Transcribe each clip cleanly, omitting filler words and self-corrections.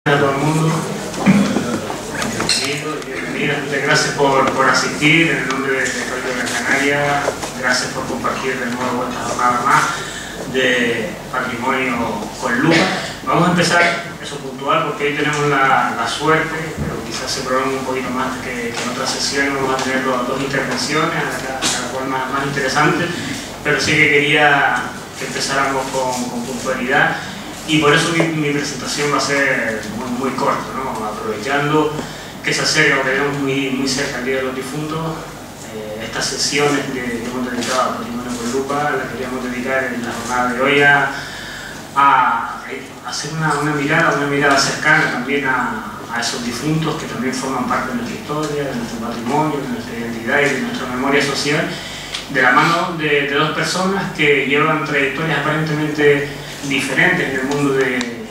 A todo el mundo, bienvenidos, muchas gracias por asistir en el nombre de Radio Gran Canaria, gracias por compartir de nuevo esta jornada más de patrimonio con lupa. Vamos a empezar eso puntual porque hoy tenemos la suerte, pero quizás se prolongue un poquito más que en otras sesiones. Vamos a tener dos intervenciones, cada cual más interesante, pero sí que quería que empezáramos con puntualidad. Y por eso mi presentación va a ser muy corta, ¿no? Aprovechando que se acerca, que tenemos muy cerca el Día de los Difuntos, estas sesiones que hemos dedicado a Patrimonio con Lupa las queríamos dedicar en la jornada de hoy a hacer una mirada cercana también a esos difuntos que también forman parte de nuestra historia, de nuestro patrimonio, de nuestra identidad y de nuestra memoria social, de la mano de dos personas que llevan trayectorias aparentemente diferentes en el mundo del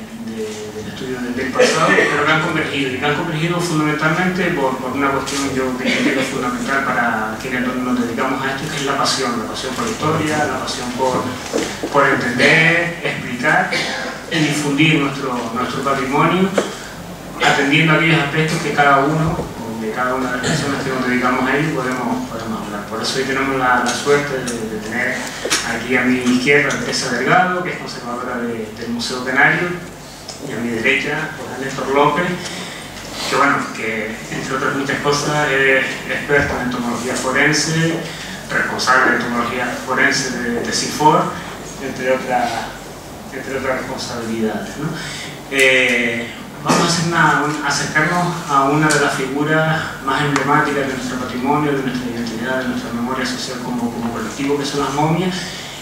estudio del pasado, pero que han convergido fundamentalmente por una cuestión yo que creo que es fundamental para quienes nos dedicamos a esto, que es la pasión por la historia, la pasión por entender, explicar y difundir nuestro patrimonio, atendiendo a aquellos aspectos que cada uno, de cada una de las personas que nos dedicamos a ello, podemos hablar. Por eso hoy tenemos la suerte de tener aquí a mi izquierda a Teresa Delgado, que es conservadora del Museo Canario, y a mi derecha a Néstor López, que entre otras muchas cosas es experto en entomología forense, responsable de entomología forense de CIFOR, entre otras responsabilidades, ¿no? Vamos a acercarnos a una de las figuras más emblemáticas de nuestro patrimonio, de nuestra identidad, de nuestra memoria social como colectivo, que son las momias,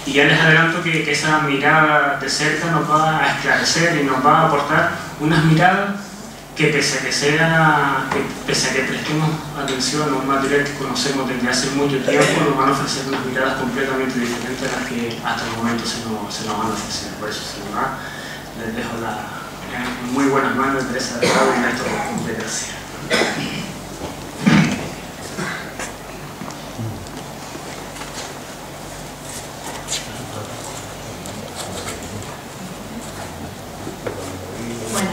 y ya les adelanto que esa mirada de cerca nos va a esclarecer y nos va a aportar unas miradas que pese a que prestemos atención a un material que conocemos desde hace mucho tiempo, nos van a ofrecer unas miradas completamente diferentes a las que hasta el momento se nos van a ofrecer. Por eso, sin más, les dejo en muy buenas manos de Teresa Delgado y Néstor López. Gracias. Bueno,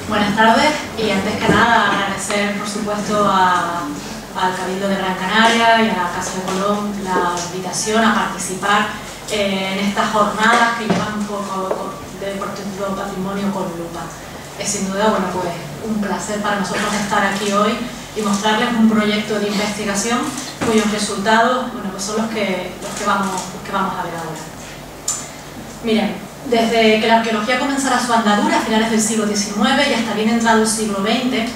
buenas tardes, y antes que nada agradecer por supuesto al Cabildo de Gran Canaria y a la Casa de Colón la invitación a participar en estas jornadas que llevan un poco de patrimonio con lupa. Es sin duda pues un placer para nosotros estar aquí hoy y mostrarles un proyecto de investigación cuyos resultados pues son los que vamos a ver ahora. Miren, desde que la arqueología comenzara su andadura a finales del siglo XIX y hasta bien entrado el siglo XX,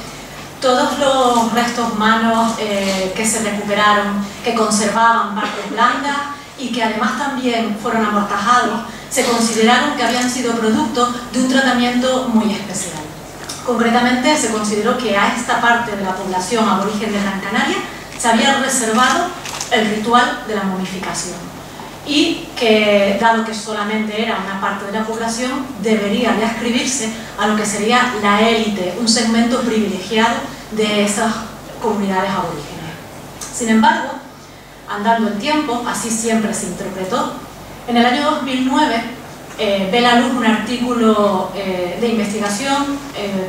todos los restos humanos que se recuperaron, que conservaban partes blandas y que además también fueron amortajados, se consideraron que habían sido producto de un tratamiento muy especial. Concretamente, se consideró que a esta parte de la población aborigen de Gran Canaria se había reservado el ritual de la momificación y que, dado que solamente era una parte de la población, debería de adscribirse a lo que sería la élite, un segmento privilegiado de esas comunidades aborígenes. Sin embargo, andando el tiempo, así siempre se interpretó. En el año 2009 ve la luz un artículo de investigación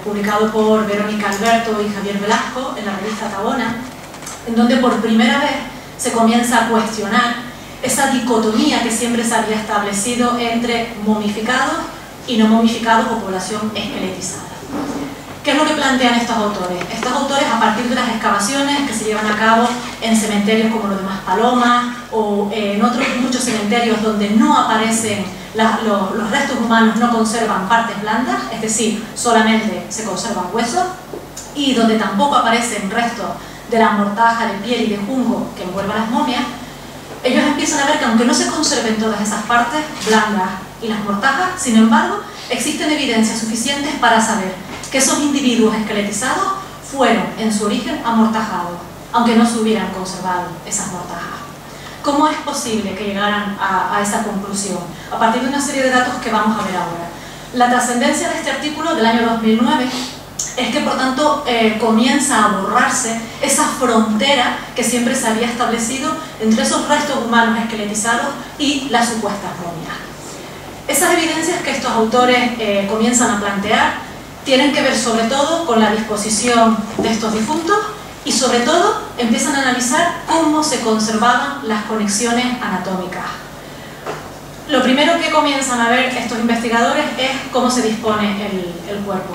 publicado por Verónica Alberto y Javier Velasco en la revista Tabona, en donde por primera vez se comienza a cuestionar esa dicotomía que siempre se había establecido entre momificados y no momificados o población esqueletizada. ¿Qué es lo que plantean estos autores? Estos autores, a partir de las excavaciones que se llevan a cabo en cementerios como los de Maspalomas o en otros muchos cementerios donde no aparecen los restos humanos, no conservan partes blandas, es decir, solamente se conservan huesos, y donde tampoco aparecen restos de la mortaja de piel y de junco que envuelvan las momias, ellos empiezan a ver que aunque no se conserven todas esas partes blandas y las mortajas, sin embargo, existen evidencias suficientes para saber que esos individuos esqueletizados fueron en su origen amortajados, aunque no se hubieran conservado esas mortajas. ¿Cómo es posible que llegaran a esa conclusión? A partir de una serie de datos que vamos a ver ahora. La trascendencia de este artículo del año 2009 es que, por tanto, comienza a borrarse esa frontera que siempre se había establecido entre esos restos humanos esqueletizados y las supuestas momias. Esas evidencias que estos autores comienzan a plantear tienen que ver sobre todo con la disposición de estos difuntos y sobre todo empiezan a analizar cómo se conservaban las conexiones anatómicas. Lo primero que comienzan a ver estos investigadores es cómo se dispone el cuerpo.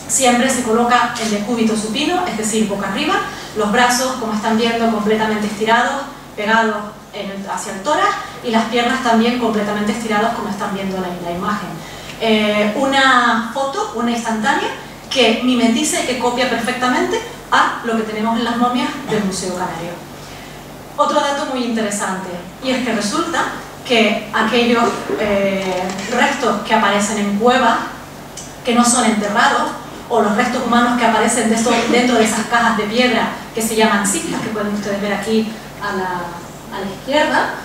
Siempre se coloca el decúbito supino, es decir, boca arriba, los brazos, como están viendo, completamente estirados, pegados hacia el tórax, y las piernas también completamente estiradas, como están viendo en la imagen. Una foto, una instantánea, que mimetiza y que copia perfectamente a lo que tenemos en las momias del Museo Canario. Otro dato muy interesante, y es que resulta que aquellos restos que aparecen en cuevas, que no son enterrados, o los restos humanos que aparecen dentro de esas cajas de piedra que se llaman cistas, que pueden ustedes ver aquí a la izquierda,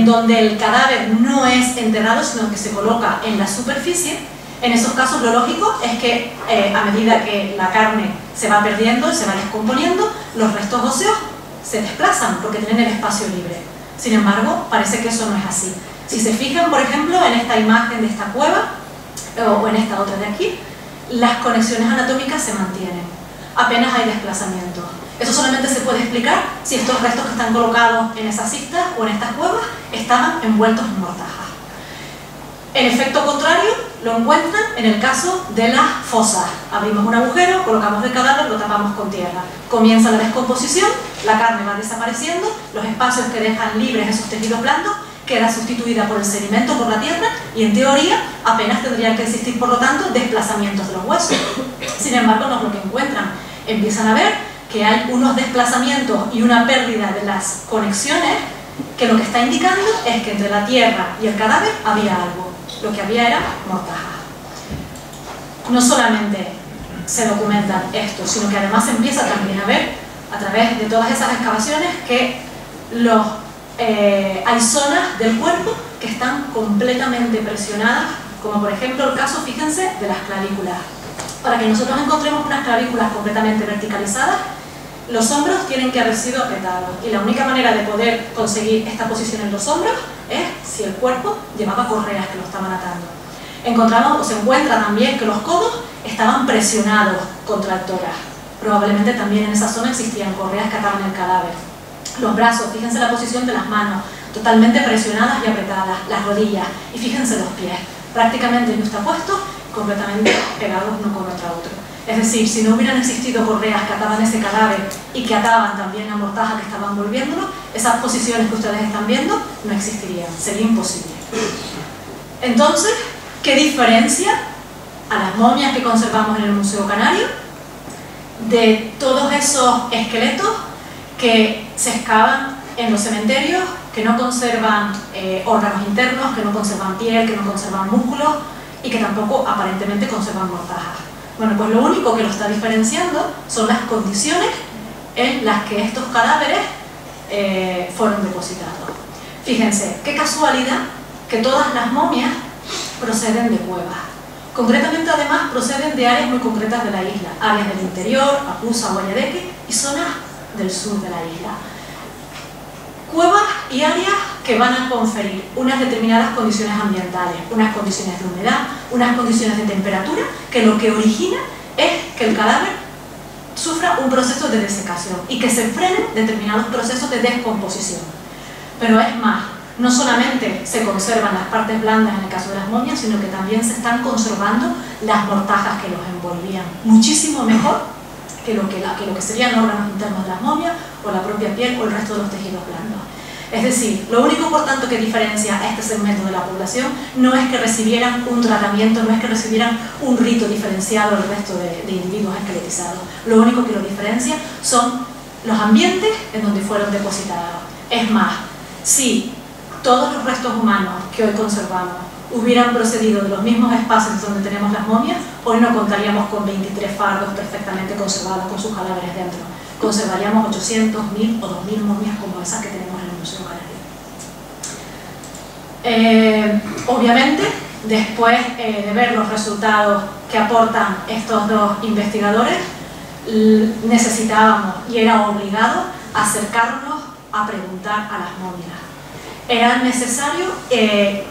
donde el cadáver no es enterrado, sino que se coloca en la superficie. En esos casos lo lógico es que a medida que la carne se va perdiendo, se va descomponiendo, los restos óseos se desplazan porque tienen el espacio libre. Sin embargo, parece que eso no es así. Si se fijan, por ejemplo, en esta imagen de esta cueva, o en esta otra de aquí, las conexiones anatómicas se mantienen, apenas hay desplazamiento. Eso solamente se puede explicar si estos restos que están colocados en esas cistas o en estas cuevas estaban envueltos en mortaja. El efecto contrario lo encuentran en el caso de las fosas. Abrimos un agujero, colocamos el cadáver, lo tapamos con tierra. Comienza la descomposición, la carne va desapareciendo, los espacios que dejan libres esos tejidos blandos queda sustituida por el sedimento, por la tierra, y en teoría apenas tendrían que existir, por lo tanto, desplazamientos de los huesos. Sin embargo, no es lo que encuentran. Empiezan a ver que hay unos desplazamientos y una pérdida de las conexiones que lo que está indicando es que entre la tierra y el cadáver había algo. Lo que había era mortaja. No solamente se documenta esto, sino que además se empieza también a ver, a través de todas esas excavaciones, que hay zonas del cuerpo que están completamente presionadas, como por ejemplo el caso, fíjense, de las clavículas. Para que nosotros encontremos unas clavículas completamente verticalizadas, los hombros tienen que haber sido apretados, y la única manera de poder conseguir esta posición en los hombros es si el cuerpo llevaba correas que lo estaban atando. Encontramos, o se encuentra también, que los codos estaban presionados contra el tórax. Probablemente también en esa zona existían correas que ataban el cadáver. Los brazos, fíjense la posición de las manos, totalmente presionadas y apretadas, las rodillas, y fíjense los pies, prácticamente yuxtapuestos, completamente pegados uno con otro. Es decir, si no hubieran existido correas que ataban ese cadáver y que ataban también la mortaja que estaban envolviéndolo, esas posiciones que ustedes están viendo no existirían, sería imposible. Entonces, ¿qué diferencia a las momias que conservamos en el Museo Canario de todos esos esqueletos que se excavan en los cementerios, que no conservan órganos internos, que no conservan piel, que no conservan músculos y que tampoco aparentemente conservan mortajas? Bueno, pues lo único que lo está diferenciando son las condiciones en las que estos cadáveres fueron depositados. Fíjense, qué casualidad que todas las momias proceden de cuevas. Concretamente, además, proceden de áreas muy concretas de la isla, áreas del interior, Apusa, Guayadeque, y zonas del sur de la isla. Cuevas y áreas que van a conferir unas determinadas condiciones ambientales, unas condiciones de humedad, unas condiciones de temperatura, que lo que origina es que el cadáver sufra un proceso de desecación y que se frenen determinados procesos de descomposición. Pero es más, no solamente se conservan las partes blandas en el caso de las momias, sino que también se están conservando las mortajas que los envolvían, muchísimo mejor que lo que serían órganos internos de las momias, o la propia piel, o el resto de los tejidos blandos. Es decir, lo único por tanto que diferencia a este segmento de la población no es que recibieran un tratamiento, no es que recibieran un rito diferenciado del resto de individuos esqueletizados. Lo único que lo diferencia son los ambientes en donde fueron depositados. Es más, si todos los restos humanos que hoy conservamos hubieran procedido de los mismos espacios donde tenemos las momias, hoy no contaríamos con 23 fardos perfectamente conservados con sus cadáveres dentro. Conservaríamos 800, 1000 o 2000 momias como esas que tenemos en el Museo Canario. Obviamente, después de ver los resultados que aportan estos dos investigadores, necesitábamos y era obligado acercarnos a preguntar a las momias. Era necesario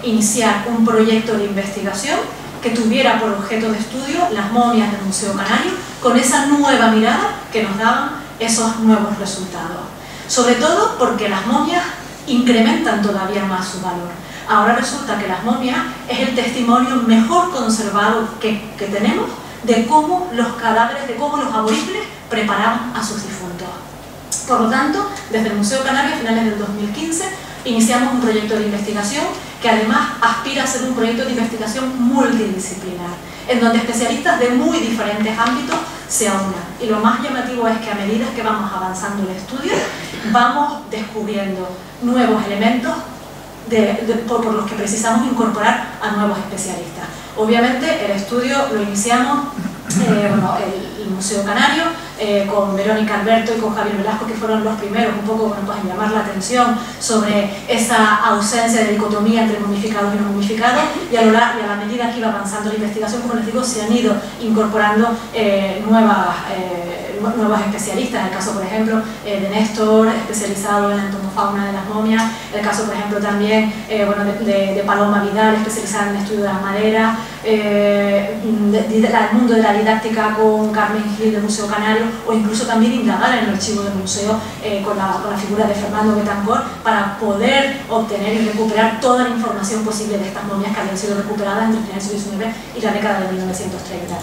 iniciar un proyecto de investigación que tuviera por objeto de estudio las momias del Museo Canario, con esa nueva mirada que nos daban esos nuevos resultados. Sobre todo porque las momias incrementan todavía más su valor. Ahora resulta que las momias es el testimonio mejor conservado que tenemos de cómo los cadáveres, de cómo los aborígenes preparaban a sus difuntos. Por lo tanto, desde el Museo Canario, a finales del 2015, iniciamos un proyecto de investigación que además aspira a ser un proyecto de investigación multidisciplinar, en donde especialistas de muy diferentes ámbitos se aunan. Y lo más llamativo es que a medida que vamos avanzando el estudio, vamos descubriendo nuevos elementos por los que precisamos incorporar a nuevos especialistas. Obviamente el estudio lo iniciamos el Museo Canario con Verónica Alberto y con Javier Velasco, que fueron los primeros un poco en llamar la atención sobre esa ausencia de dicotomía entre momificados y no momificados, y a la medida que iba avanzando la investigación, como les digo, se han ido incorporando nuevos especialistas. El caso, por ejemplo, de Néstor, especializado en la entomofauna de las momias. El caso, por ejemplo, también de Paloma Vidal, especializada en el estudio de las maderas. El mundo de la didáctica con Carmen Gil del Museo Canario, o incluso también indagar en el archivo del museo con la figura de Fernando Betancor, para poder obtener y recuperar toda la información posible de estas momias que habían sido recuperadas entre el siglo XIX y la década de 1930.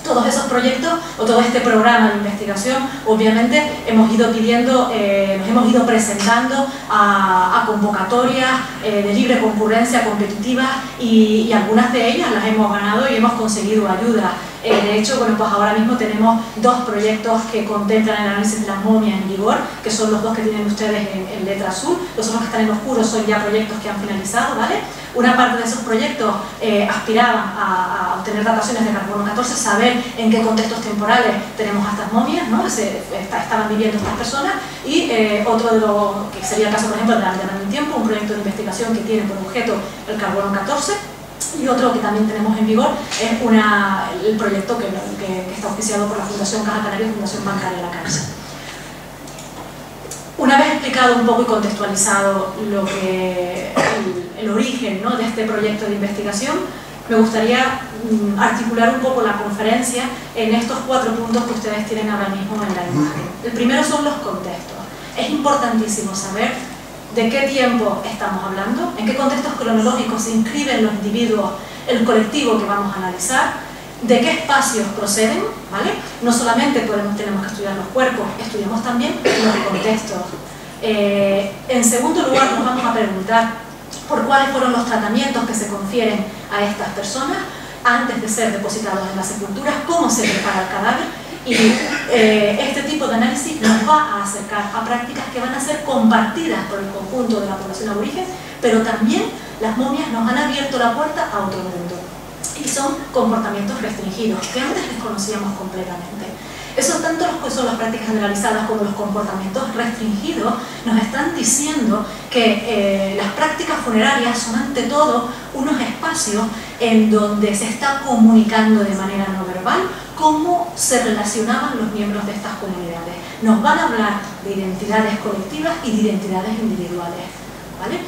Todos esos proyectos, o todo este programa de investigación, obviamente hemos ido pidiendo, nos hemos ido presentando a convocatorias de libre concurrencia competitivas, y algunas de ellas las hemos ganado y hemos conseguido ayuda. De hecho, pues ahora mismo tenemos dos proyectos que contemplan el análisis de las momias en vigor, que son los dos que tienen ustedes en letra azul. Los otros que están en oscuro son ya proyectos que han finalizado, ¿vale? Una parte de esos proyectos aspiraban a obtener dataciones de carbono 14, saber en qué contextos temporales tenemos a estas momias, ¿no? Estaban viviendo estas personas, y otro de los, que sería el caso, por ejemplo, de la Aldea del Tiempo, un proyecto de investigación que tiene por objeto el carbono 14, y otro que también tenemos en vigor es el proyecto que está auspiciado por la Fundación Caja Canaria y Fundación Bancaria La Caixa. Una vez explicado un poco y contextualizado el origen, ¿no?, de este proyecto de investigación, me gustaría articular un poco la conferencia en estos 4 puntos que ustedes tienen ahora mismo en la imagen. El primero son los contextos. Es importantísimo saber de qué tiempo estamos hablando, en qué contextos cronológicos se inscriben los individuos, el colectivo que vamos a analizar, de qué espacios proceden, ¿vale? No solamente tenemos que estudiar los cuerpos, estudiamos también los contextos. En segundo lugar, nos vamos a preguntar por cuáles fueron los tratamientos que se confieren a estas personas antes de ser depositados en las sepulturas, cómo se prepara el cadáver. Y este tipo de análisis nos va a acercar a prácticas que van a ser compartidas por el conjunto de la población aborigen, pero también las momias nos han abierto la puerta a otro mundo. Y son comportamientos restringidos, que antes desconocíamos completamente. Eso, tanto los que son las prácticas generalizadas como los comportamientos restringidos, nos están diciendo que las prácticas funerarias son ante todo unos espacios en donde se está comunicando de manera no verbal cómo se relacionaban los miembros de estas comunidades. Nos van a hablar de identidades colectivas y de identidades individuales, ¿vale?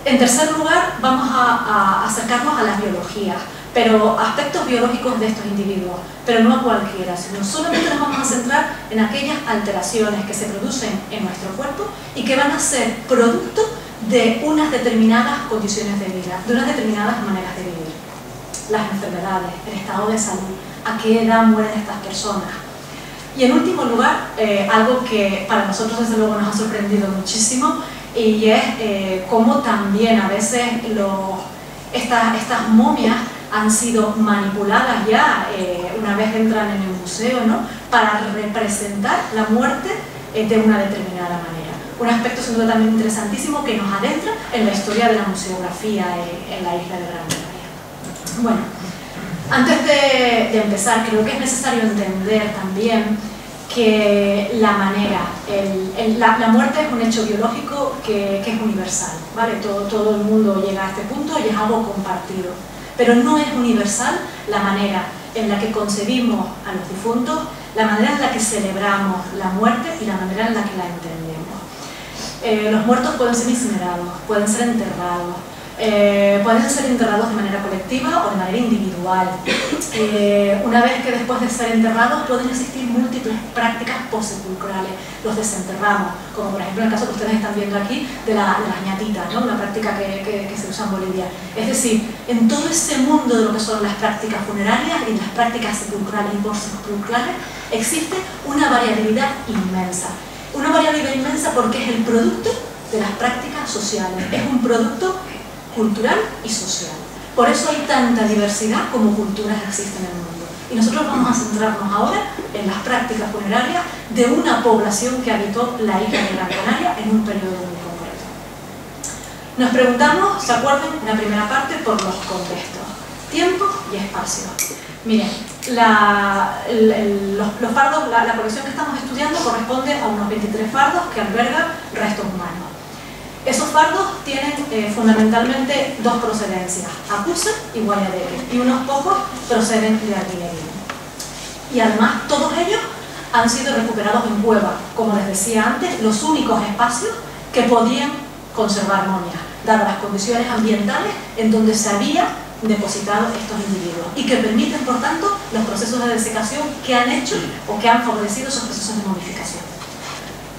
En tercer lugar, vamos a acercarnos a las biologías, pero aspectos biológicos de estos individuos, pero no a cualquiera, sino solamente nos vamos a centrar en aquellas alteraciones que se producen en nuestro cuerpo y que van a ser producto de unas determinadas condiciones de vida, de unas determinadas maneras de vivir. Las enfermedades, el estado de salud, a qué edad mueren estas personas. Y en último lugar, algo que para nosotros desde luego nos ha sorprendido muchísimo, y es cómo también a veces estas momias han sido manipuladas ya, una vez entran en el museo, ¿no?, para representar la muerte de una determinada manera. Un aspecto sin duda también interesantísimo que nos adentra en la historia de la museografía en la isla de Gran Canaria. Bueno, antes de empezar, creo que es necesario entender también que la manera, la muerte es un hecho biológico que es universal, ¿vale? Todo el mundo llega a este punto y es algo compartido, pero no es universal la manera en la que concebimos a los difuntos, la manera en la que celebramos la muerte y la manera en la que la entendemos. Los muertos pueden ser incinerados, pueden ser enterrados, Pueden ser enterrados de manera colectiva o de manera individual. Una vez que después de ser enterrados pueden existir múltiples prácticas postsepulcrales. Los desenterramos, como por ejemplo el caso que ustedes están viendo aquí de las ñatitas, ¿no? Una práctica que se usa en Bolivia. Es decir, en todo ese mundo de lo que son las prácticas funerarias y las prácticas sepulcrales y postsepulcrales existe una variabilidad inmensa. Una variabilidad inmensa porque es el producto de las prácticas sociales, es un producto cultural y social. Por eso hay tanta diversidad como culturas existen en el mundo. Y nosotros vamos a centrarnos ahora en las prácticas funerarias de una población que habitó la isla de Gran Canaria en un periodo muy concreto. Nos preguntamos, ¿se acuerdan? En la primera parte, por los contextos, tiempo y espacio. Miren, los fardos, la colección que estamos estudiando corresponde a unos 23 fardos que albergan restos humanos. Esos fardos tienen fundamentalmente dos procedencias, Acusa y Guayadeque, y unos pocos proceden de Arguineguín. Y además todos ellos han sido recuperados en cuevas, como les decía antes, los únicos espacios que podían conservar momias, dadas las condiciones ambientales en donde se había depositado estos individuos y que permiten, por tanto, los procesos de desecación que han hecho o que han favorecido esos procesos de momificación.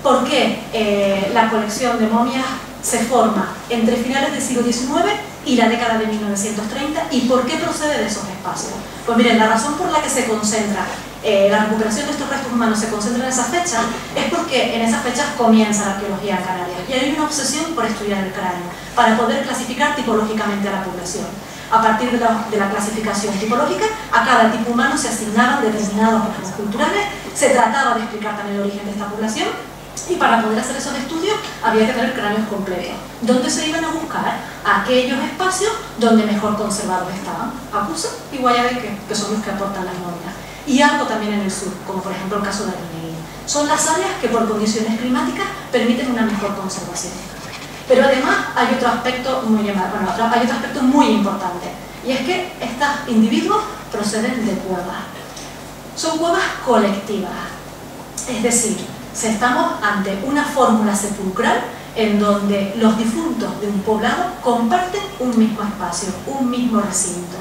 ¿Por qué la colección de momias se forma entre finales del siglo XIX y la década de 1930 y por qué procede de esos espacios? Pues miren, la razón por la que se concentra la recuperación de estos restos humanos se concentra en esas fechas es porque en esas fechas comienza la arqueología en Canarias y hay una obsesión por estudiar el cráneo para poder clasificar tipológicamente a la población. A partir de la clasificación tipológica, a cada tipo humano se asignaban determinados rasgos culturales, se trataba de explicar también el origen de esta población. Y para poder hacer esos estudios había que tener cráneos completos. ¿Dónde se iban a buscar? Aquellos espacios donde mejor conservados estaban, Acusa y Guayadeque, que son los que aportan las momias. Y algo también en el sur, como por ejemplo el caso de Arguineguín. Son las áreas que por condiciones climáticas permiten una mejor conservación. Pero además hay otro aspecto muy importante, y es que estos individuos proceden de cuevas. Son cuevas colectivas, es decir, estamos ante una fórmula sepulcral en donde los difuntos de un poblado comparten un mismo espacio, un mismo recinto.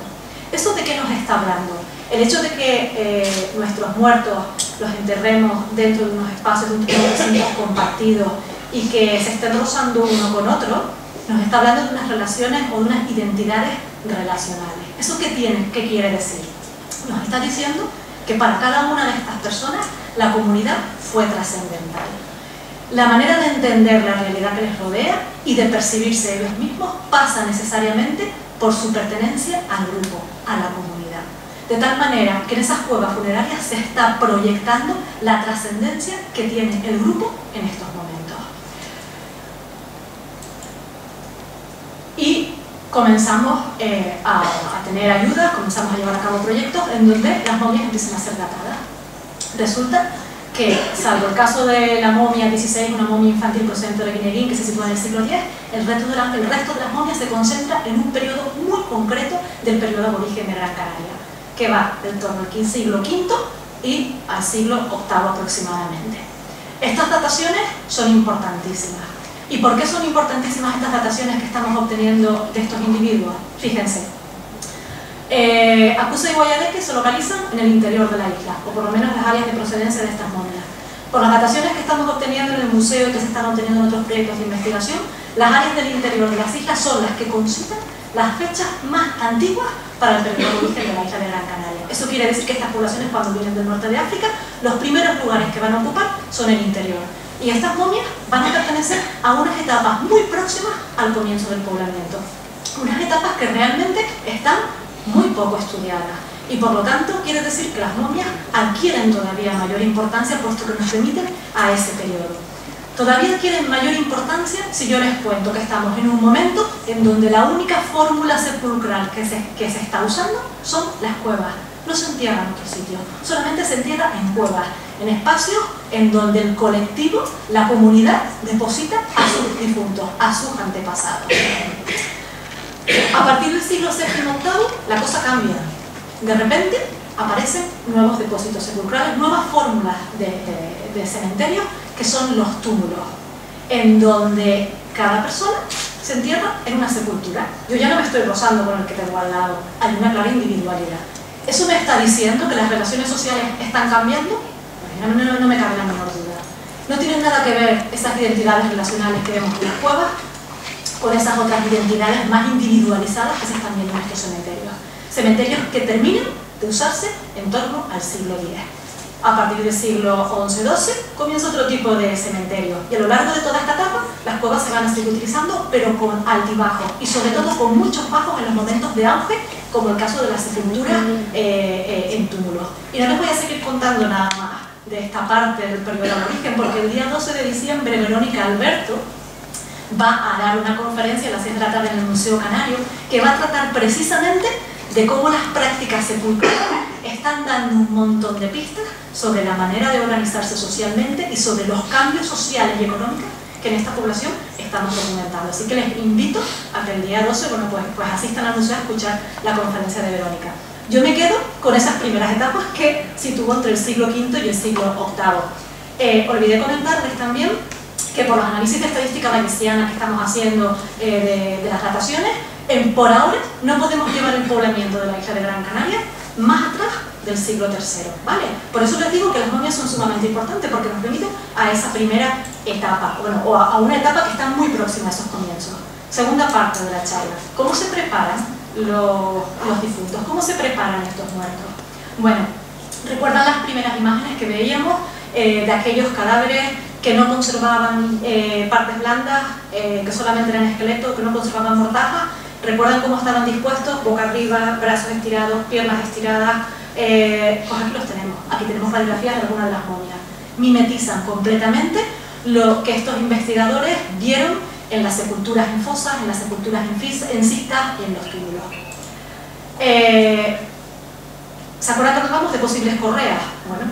¿Eso de qué nos está hablando? El hecho de que nuestros muertos los enterremos dentro de unos espacios, dentro de unos recintos compartidos y que se estén rozando uno con otro, nos está hablando de unas relaciones o de unas identidades relacionales. ¿Eso qué quiere decir? Nos está diciendo que para cada una de estas personas la comunidad fue trascendental. La manera de entender la realidad que les rodea y de percibirse ellos mismos pasa necesariamente por su pertenencia al grupo, a la comunidad. De tal manera que en esas cuevas funerarias se está proyectando la trascendencia que tiene el grupo en estos momentos. Y comenzamos a tener ayuda, comenzamos a llevar a cabo proyectos en donde las momias empiezan a ser datadas. Resulta que, salvo el caso de la momia 16, una momia infantil procedente de Arguineguín que se sitúa en el siglo X, el resto de las momias se concentra en un periodo muy concreto del periodo aborigen de Gran Canaria, que va del torno al siglo V y al siglo VIII aproximadamente. Estas dataciones son importantísimas. ¿Y por qué son importantísimas estas dataciones que estamos obteniendo de estos individuos? Fíjense. Acusa y Guayadeque se localizan en el interior de la isla, o por lo menos las áreas de procedencia de estas momias. Por las dataciones que estamos obteniendo en el museo y que se están obteniendo en otros proyectos de investigación, las áreas del interior de las islas son las que concitan las fechas más antiguas para el periodo de origen de la isla de Gran Canaria. Eso quiere decir que estas poblaciones, cuando vienen del norte de África, los primeros lugares que van a ocupar son el interior. Y estas momias van a pertenecer a unas etapas muy próximas al comienzo del poblamiento. Unas etapas que realmente están muy poco estudiadas. Y por lo tanto quiere decir que las momias adquieren todavía mayor importancia puesto que nos remiten a ese periodo. Todavía adquieren mayor importancia si yo les cuento que estamos en un momento en donde la única fórmula sepulcral que se está usando son las cuevas. No se entierra en otro sitio, solamente se entierra en cuevas, en espacios en donde el colectivo, la comunidad, deposita a sus difuntos, a sus antepasados. A partir del siglo VII y VIII, la cosa cambia. De repente aparecen nuevos depósitos sepulcrales, nuevas fórmulas de cementerios, que son los túmulos, en donde cada persona se entierra en una sepultura. Yo ya no me estoy rozando con el que tengo al lado, hay una clara individualidad. ¿Eso me está diciendo que las relaciones sociales están cambiando? Pues no me cabe la menor duda. No tienen nada que ver esas identidades relacionales que vemos en las cuevas con esas otras identidades más individualizadas que se están viendo en estos cementerios. Cementerios que terminan de usarse en torno al siglo X. A partir del siglo XI-XII comienza otro tipo de cementerio y a lo largo de toda esta etapa las cuevas se van a seguir utilizando, pero con altibajos y sobre todo con muchos bajos en los momentos de auge, como el caso de la sepultura en túmulos. Y no les voy a seguir contando nada más de esta parte del periodo del origen, porque el día 12 de diciembre Verónica Alberto va a dar una conferencia a las 6 de la tarde en el Museo Canario que va a tratar precisamente de cómo las prácticas sepulcrales están dando un montón de pistas sobre la manera de organizarse socialmente y sobre los cambios sociales y económicos que en esta población estamos documentando. Así que les invito a que el día 12 pues asistan al museo a escuchar la conferencia de Verónica. Yo me quedo con esas primeras etapas que situó entre el siglo V y el siglo VIII. Olvidé comentarles también que por los análisis de estadística bayesiana que estamos haciendo de las dataciones, por ahora no podemos llevar el poblamiento de la isla de Gran Canaria más atrás del siglo III, ¿vale? Por eso les digo que las momias son sumamente importantes, porque nos remiten a esa primera etapa, bueno, o a una etapa que está muy próxima a esos comienzos. Segunda parte de la charla, ¿cómo se preparan los difuntos? ¿Cómo se preparan estos muertos? Bueno, ¿recuerdan las primeras imágenes que veíamos de aquellos cadáveres que no conservaban partes blandas, que solamente eran esqueletos, que no conservaban mortaja? ¿Recuerdan cómo estaban dispuestos? Boca arriba, brazos estirados, piernas estiradas. Pues aquí los tenemos. Aquí tenemos radiografías de algunas de las momias. Mimetizan completamente lo que estos investigadores vieron en las sepulturas en fosas, en las sepulturas en cistas y en los túmulos. ¿Se acuerdan que hablamos de posibles correas? Bueno,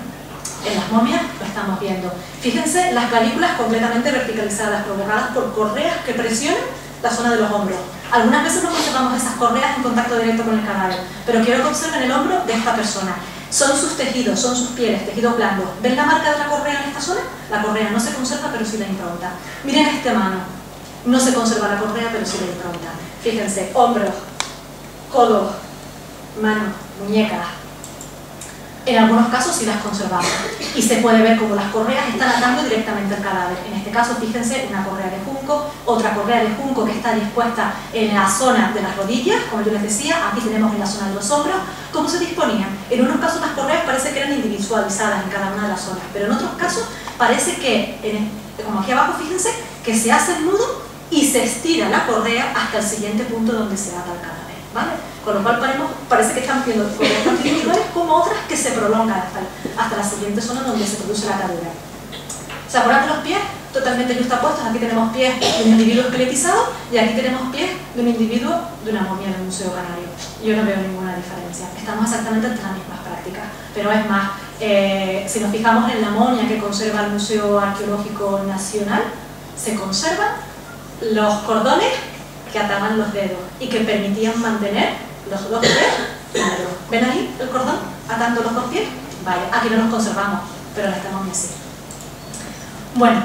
en las momias lo estamos viendo. Fíjense las clavículas completamente verticalizadas, provocadas por correas que presionan la zona de los hombros. Algunas veces no conservamos esas correas en contacto directo con el cadáver, pero quiero que observen el hombro de esta persona. Son sus tejidos, son sus pieles, tejidos blandos. ¿Ven la marca de la correa en esta zona? La correa no se conserva, pero sí la impronta. Miren esta mano. No se conserva la correa, pero sí la impronta. Fíjense, hombros, codos, manos, muñecas. En algunos casos sí las conservamos. Y se puede ver cómo las correas están atando directamente al cadáver. En este caso, fíjense, una correa de junco, otra correa de junco que está dispuesta en la zona de las rodillas, como yo les decía, aquí tenemos en la zona de los hombros. ¿Cómo se disponían? En unos casos las correas parece que eran individualizadas en cada una de las zonas, pero en otros casos parece que, como aquí abajo, fíjense, que se hace el nudo y se estira la correa hasta el siguiente punto donde se ata el cadáver, ¿vale? Con lo cual parece que están viendo correas tanto individuales como otras que se prolongan hasta la siguiente zona donde se produce la atadura. ¿Se acuerdan de los pies? Totalmente justapuestos. Aquí tenemos pies de un individuo esqueletizado y aquí tenemos pies de un individuo de una momia en el Museo Canario. Yo no veo ninguna diferencia. Estamos exactamente entre las mismas prácticas. Pero es más, si nos fijamos en la momia que conserva el Museo Arqueológico Nacional, se conservan los cordones que ataban los dedos y que permitían mantener los dos pies unidos. ¿Ven ahí el cordón atando los dos pies? Vale, aquí no los conservamos, pero en esta momia sí. Bueno,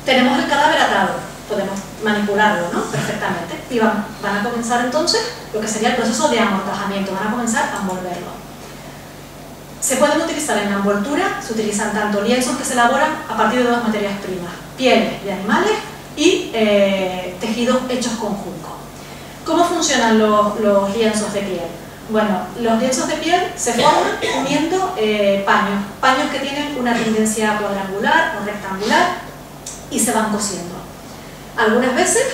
tenemos el cadáver atado, podemos manipularlo, ¿no? Perfectamente. Y van a comenzar entonces lo que sería el proceso de amortajamiento, van a comenzar a envolverlo. Se pueden utilizar en la envoltura, se utilizan tanto lienzos que se elaboran a partir de dos materias primas, pieles de animales y tejidos hechos con junco. ¿Cómo funcionan los lienzos de piel? Bueno, los lienzos de piel se forman uniendo paños que tienen una tendencia cuadrangular o rectangular y se van cosiendo. Algunas veces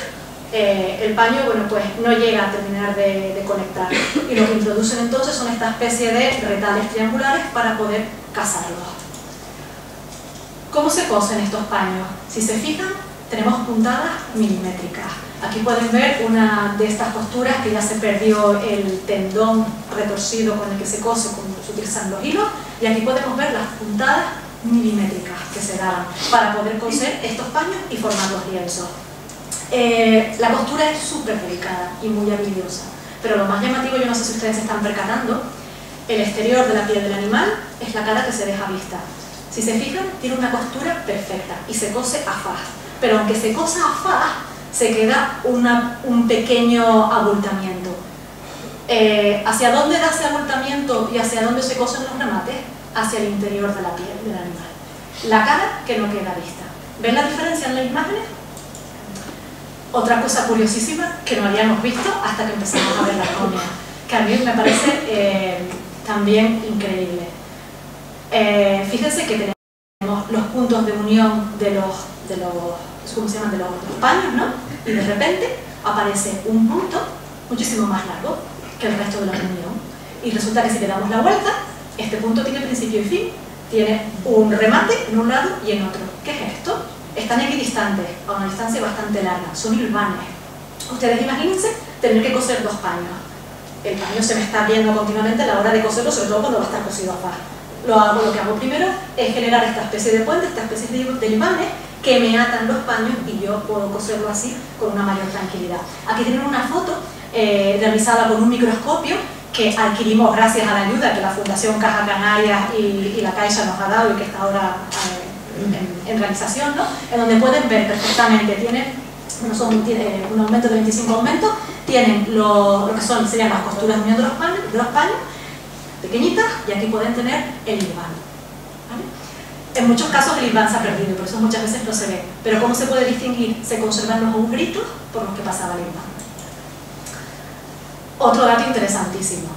el paño pues, no llega a terminar de conectar y lo que introducen entonces son esta especie de retales triangulares para poder casarlos. ¿Cómo se cosen estos paños? Si se fijan, tenemos puntadas milimétricas. Aquí pueden ver una de estas costuras que ya se perdió el tendón retorcido con el que se cose cuando se utilizan los hilos, y aquí podemos ver las puntadas milimétricas que se daban para poder coser estos paños y formar los lienzos. La costura es súper delicada y muy habilidosa, pero lo más llamativo, yo no sé si ustedes se están percatando, el exterior de la piel del animal es la cara que se deja vista. Si se fijan, tiene una costura perfecta y se cose a faz, pero aunque se cosa a faz, se queda un pequeño abultamiento. ¿Hacia dónde da ese abultamiento y hacia dónde se cosen los remates? Hacia el interior de la piel del animal. La cara que no queda vista. ¿Ven la diferencia en las imágenes? Otra cosa curiosísima que no habíamos visto hasta que empezamos a ver la momia, que a mí me parece también increíble. Fíjense que tenemos los puntos de unión de los ¿cómo se llaman? De los paños, ¿no? Y de repente aparece un punto muchísimo más largo que el resto de la unión. Y resulta que si le damos la vuelta, este punto tiene principio y fin. Tiene un remate en un lado y en otro. ¿Qué es esto? Están equidistantes, a una distancia bastante larga. Son hilvanes. Ustedes imagínense tener que coser dos paños. El paño se me está abriendo continuamente a la hora de coserlo, sobre todo cuando va a estar cosido a faja. Lo que hago primero es generar esta especie de puente, esta especie de hilvanes que me atan los paños y yo puedo coserlo así con una mayor tranquilidad. Aquí tienen una foto realizada con un microscopio que adquirimos gracias a la ayuda que la Fundación Caja Canarias y la Caixa nos ha dado y que está ahora en realización, ¿no? En donde pueden ver perfectamente, tiene un aumento de 25 aumentos, tienen lo que serían las costuras de unión de los paños, pequeñitas, y aquí pueden tener el hilván. ¿Vale? En muchos casos el hilván se ha perdido, por eso muchas veces no se ve. Pero ¿cómo se puede distinguir? Se conservan los agujeritos por los que pasaba el hilván. Otro dato interesantísimo.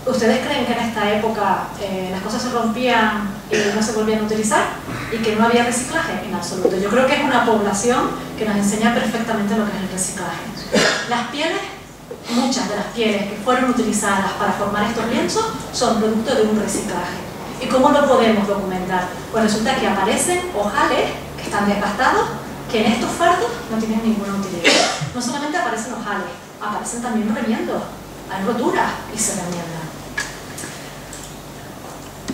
¿Ustedes creen que en esta época las cosas se rompían y no se volvían a utilizar? ¿Y que no había reciclaje? En absoluto. Yo creo que es una población que nos enseña perfectamente lo que es el reciclaje. Las pieles, muchas de las pieles que fueron utilizadas para formar estos lienzos son producto de un reciclaje. ¿Y cómo lo podemos documentar? Pues resulta que aparecen ojales que están desgastados, que en estos fardos no tienen ninguna utilidad. No solamente aparecen ojales, aparecen también remiendos, hay roturas y se remiendan.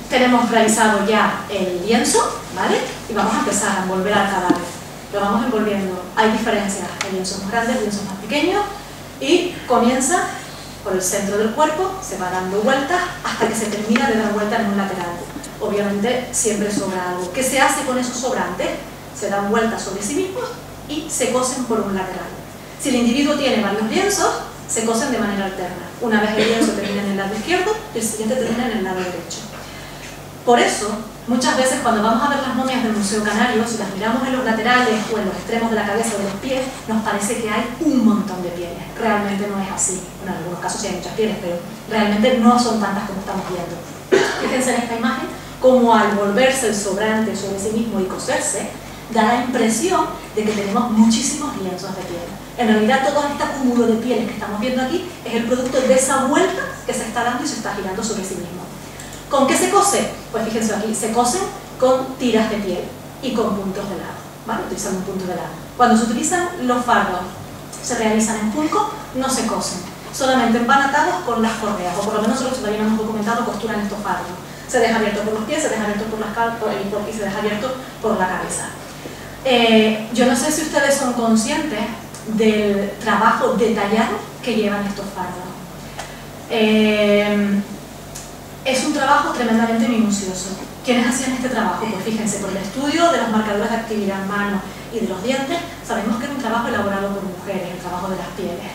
Tenemos realizado ya el lienzo, ¿vale? Y vamos a empezar a envolver al cadáver. Lo vamos envolviendo. Hay diferencias, hay lienzos más grandes, lienzos más pequeños, y comienza por el centro del cuerpo, se va dando vueltas hasta que se termina de dar vueltas en un lateral. Obviamente siempre sobra algo. ¿Qué se hace con esos sobrantes? Se dan vueltas sobre sí mismos y se cosen por un lateral. Si el individuo tiene varios lienzos, se cosen de manera alterna. Una vez el lienzo termina en el lado izquierdo, el siguiente termina en el lado derecho. Por eso, muchas veces cuando vamos a ver las momias del Museo Canario, si las miramos en los laterales o en los extremos de la cabeza o de los pies, nos parece que hay un montón de pieles. Realmente no es así. Bueno, en algunos casos sí hay muchas pieles, pero realmente no son tantas como estamos viendo. Fíjense en esta imagen, como al volverse el sobrante sobre sí mismo y coserse, da la impresión de que tenemos muchísimos lienzos de piel. En realidad todo este acúmulo de pieles que estamos viendo aquí es el producto de esa vuelta que se está dando y se está girando sobre sí mismo. ¿Con qué se cose? Pues fíjense aquí, se cosen con tiras de piel y con puntos de lado, ¿vale? Utilizando un punto de lado. Cuando se utilizan los fardos, se realizan en junco, no se cosen, solamente van atados con las correas, o por lo menos nosotros todavía no hemos documentado costura en estos fardos. Se deja abierto por los pies, se deja abierto por las y se deja abierto por la cabeza. Yo no sé si ustedes son conscientes del trabajo detallado que llevan estos fardos. Es un trabajo tremendamente minucioso. ¿Quiénes hacían este trabajo? Pues fíjense, por el estudio de los marcadores de actividad en mano y de los dientes, sabemos que es un trabajo elaborado por mujeres, el trabajo de las pieles.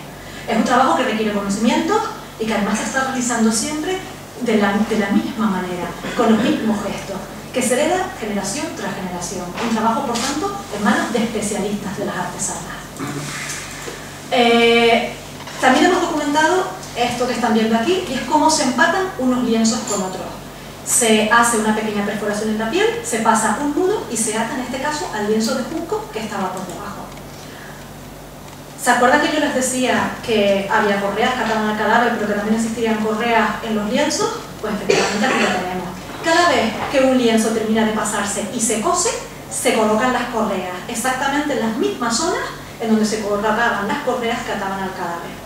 Es un trabajo que requiere conocimientos y que además se está realizando siempre de la misma manera, con los mismos gestos, que se hereda generación tras generación. Un trabajo, por tanto, en manos de especialistas de las artesanas. También hemos documentado esto que están viendo aquí, y es cómo se empatan unos lienzos con otros. Se hace una pequeña perforación en la piel, se pasa un nudo y se ata en este caso al lienzo de junco que estaba por debajo. ¿Se acuerdan que yo les decía que había correas que ataban al cadáver, pero que también existían correas en los lienzos? Pues efectivamente aquí lo tenemos. Cada vez que un lienzo termina de pasarse y se cose, se colocan las correas, exactamente en las mismas zonas en donde se colocaban las correas que ataban al cadáver.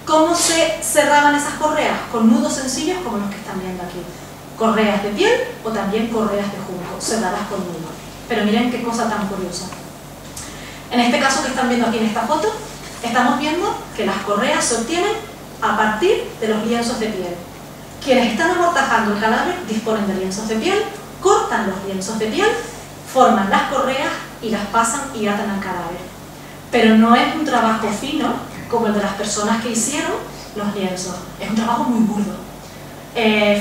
¿Cómo se cerraban esas correas? Con nudos sencillos como los que están viendo aquí. Correas de piel o también correas de junco, cerradas con nudo. Pero miren qué cosa tan curiosa. En este caso que están viendo aquí en esta foto, estamos viendo que las correas se obtienen a partir de los lienzos de piel. Quienes están amortajando el cadáver disponen de lienzos de piel, cortan los lienzos de piel, forman las correas y las pasan y atan al cadáver. pero no es un trabajo fino como el de las personas que hicieron los lienzos, es un trabajo muy burdo.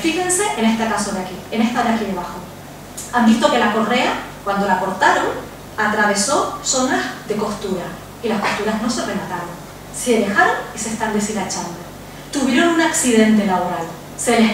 Fíjense en este caso de aquí, en esta de aquí debajo. Han visto que la correa, cuando la cortaron, atravesó zonas de costura y las costuras no se remataron, se dejaron y se están deshilachando. Tuvieron un accidente laboral, se les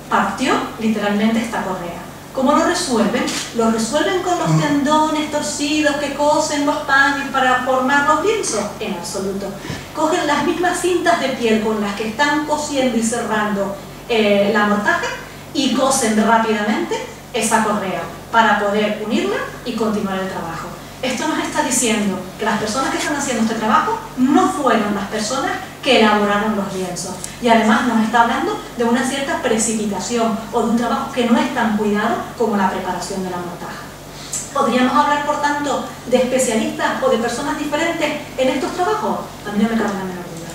partió literalmente esta correa. ¿Cómo lo resuelven? Lo resuelven con los tendones torcidos que cosen los paños para formar los lienzos. En absoluto. Cogen las mismas cintas de piel con las que están cosiendo y cerrando la mortaja y cosen rápidamente esa correa para poder unirla y continuar el trabajo. Esto nos está diciendo que las personas que están haciendo este trabajo no fueron las personas que elaboraron los lienzos. Y además nos está hablando de una cierta precipitación o de un trabajo que no es tan cuidado como la preparación de la mortaja. ¿Podríamos hablar, por tanto, de especialistas o de personas diferentes en estos trabajos? A mí no me cabe la menor duda.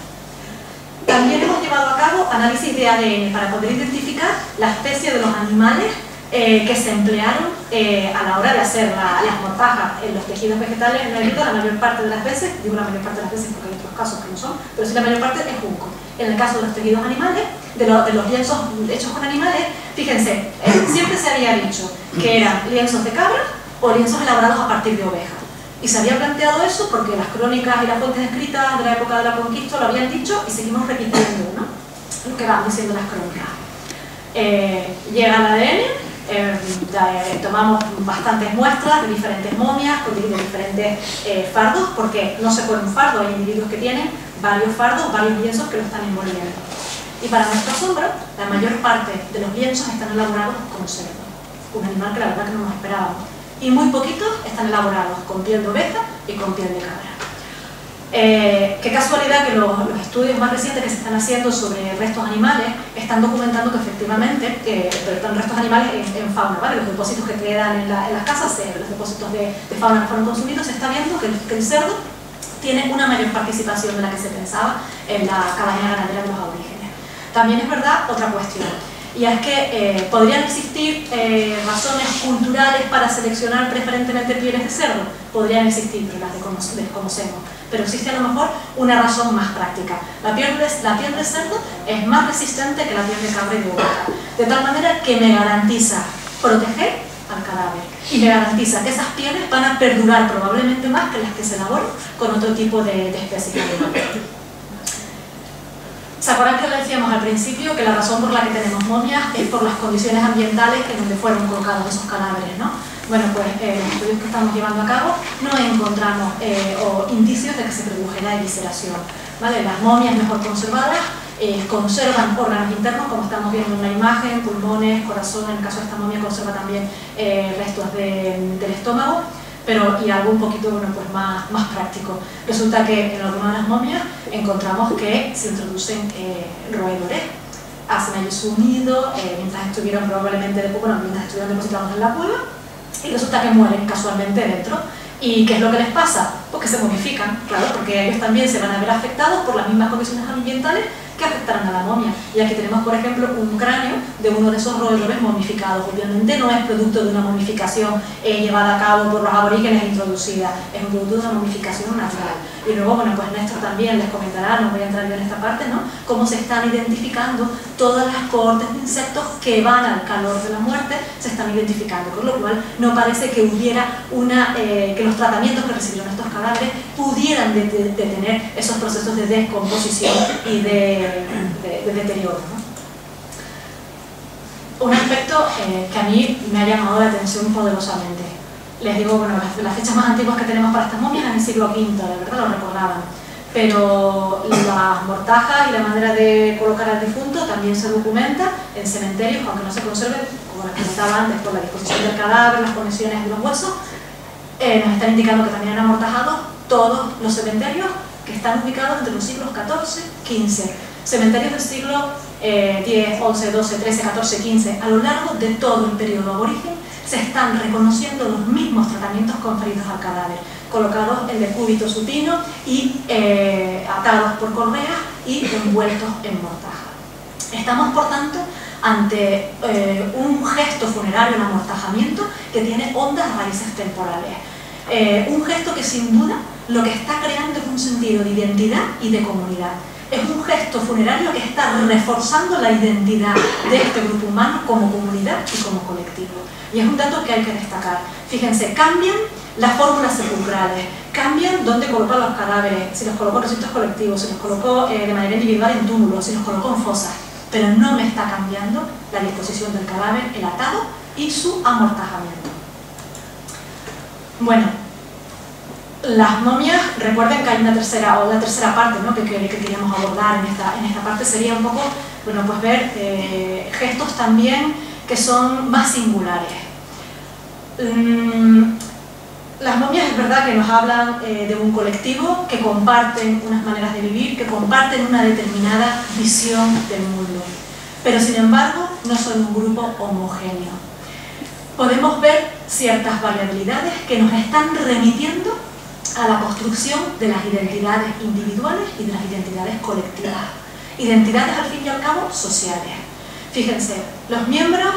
También hemos llevado a cabo análisis de ADN para poder identificar la especie de los animales que se emplearon a la hora de hacer las mortajas en los tejidos vegetales. No he dicho la mayor parte de las veces, digo la mayor parte de las veces porque hay otros casos que no son, pero sí la mayor parte es junco. En el caso de los tejidos animales, de los lienzos hechos con animales, fíjense, siempre se había dicho que eran lienzos de cabra o lienzos elaborados a partir de ovejas. Y se había planteado eso porque las crónicas y las fuentes escritas de la época de la conquista lo habían dicho y seguimos repitiendo, ¿no? Lo que van diciendo las crónicas. Llega el ADN. Tomamos bastantes muestras de diferentes momias, de diferentes fardos, porque no se pone un fardo, hay individuos que tienen varios fardos, varios lienzos que lo están envolviendo. Y para nuestro asombro, la mayor parte de los lienzos están elaborados con cerdo, un animal que la verdad que no nos esperábamos. Y muy poquitos están elaborados con piel de oveja y con piel de cabra. Qué casualidad que los estudios más recientes que se están haciendo sobre restos animales están documentando que efectivamente están restos animales en fauna, ¿vale? Los depósitos que quedan en las casas, los depósitos de fauna que fueron consumidos, se está viendo que el cerdo tiene una mayor participación de la que se pensaba en la cabaña ganadera de los aborígenes. También es verdad otra cuestión, y es que podrían existir razones culturales para seleccionar preferentemente pieles de cerdo, podrían existir, pero las desconocemos. Pero existe a lo mejor una razón más práctica. La piel de cerdo es más resistente que la piel de cabra y de oveja, de tal manera que me garantiza proteger al cadáver y me garantiza que esas pieles van a perdurar probablemente más que las que se elaboran con otro tipo de especies animales. ¿Se acuerdan que le decíamos al principio que la razón por la que tenemos momias es por las condiciones ambientales en donde fueron colocados esos cadáveres, ¿no? Bueno, pues en los estudios que estamos llevando a cabo no encontramos indicios de que se produjera evisceración, ¿vale? Las momias mejor conservadas conservan órganos internos, como estamos viendo en la imagen, pulmones, corazón. En el caso de esta momia conserva también restos del estómago, y algo un poquito, bueno, pues más práctico. Resulta que en algunas de las momias encontramos que se introducen roedores, hacen allí su nido mientras estuvieron mientras estuvieron depositados en la cueva, y resulta que mueren casualmente dentro. ¿Y qué es lo que les pasa? Pues que se momifican, claro, porque ellos también se van a ver afectados por las mismas condiciones ambientales que afectarán a la momia. Y aquí tenemos, por ejemplo, un cráneo de uno de esos roedores momificados. Obviamente no es producto de una momificación llevada a cabo por los aborígenes e introducida, es un producto de una momificación natural. Y luego, bueno, pues Néstor también les comentará, no voy a entrar yo en esta parte, ¿no?, cómo se están identificando todas las cohortes de insectos que van al calor de la muerte, se están identificando, con lo cual no parece que hubiera que los tratamientos que recibieron estos cadáveres pudieran detener esos procesos de descomposición y de deterioro, ¿no? Un aspecto que a mí me ha llamado la atención poderosamente. Les digo, bueno, las fechas más antiguas que tenemos para estas momias es el siglo V, de verdad lo recordaban. Pero las mortajas y la manera de colocar al difunto también se documenta en cementerios, aunque no se conserven, como les comentaba antes, por la disposición del cadáver, las conexiones de los huesos. Nos están indicando que también han amortajado todos los cementerios que están ubicados entre los siglos XIV y XV. Cementerios del siglo X, XI, XII, XIII, XIV, XV, a lo largo de todo el periodo aborigen, se están reconociendo los mismos tratamientos conferidos al cadáver, colocados en decúbito supino y atados por correas y envueltos en mortaja. Estamos, por tanto, ante un gesto funerario, un amortajamiento que tiene hondas raíces temporales. Un gesto que sin duda lo que está creando es un sentido de identidad y de comunidad. Es un gesto funerario que está reforzando la identidad de este grupo humano como comunidad y como colectivo. Y es un dato que hay que destacar. Fíjense, cambian las fórmulas sepulcrales, cambian dónde colocar los cadáveres, si los colocó en recintos colectivos, si los colocó de manera individual en túmulos, si los colocó en fosas, pero no me está cambiando la disposición del cadáver, el atado y su amortajamiento. Bueno, las momias, recuerden que hay una tercera parte, ¿no?, que queríamos abordar en esta parte, sería un poco, bueno, pues ver gestos también que son más singulares. Las momias es verdad que nos hablan de un colectivo, que comparten unas maneras de vivir, que comparten una determinada visión del mundo, pero sin embargo no son un grupo homogéneo. Podemos ver ciertas variabilidades que nos están remitiendo a la construcción de las identidades individuales y de las identidades colectivas. Identidades, al fin y al cabo, sociales. Fíjense, los miembros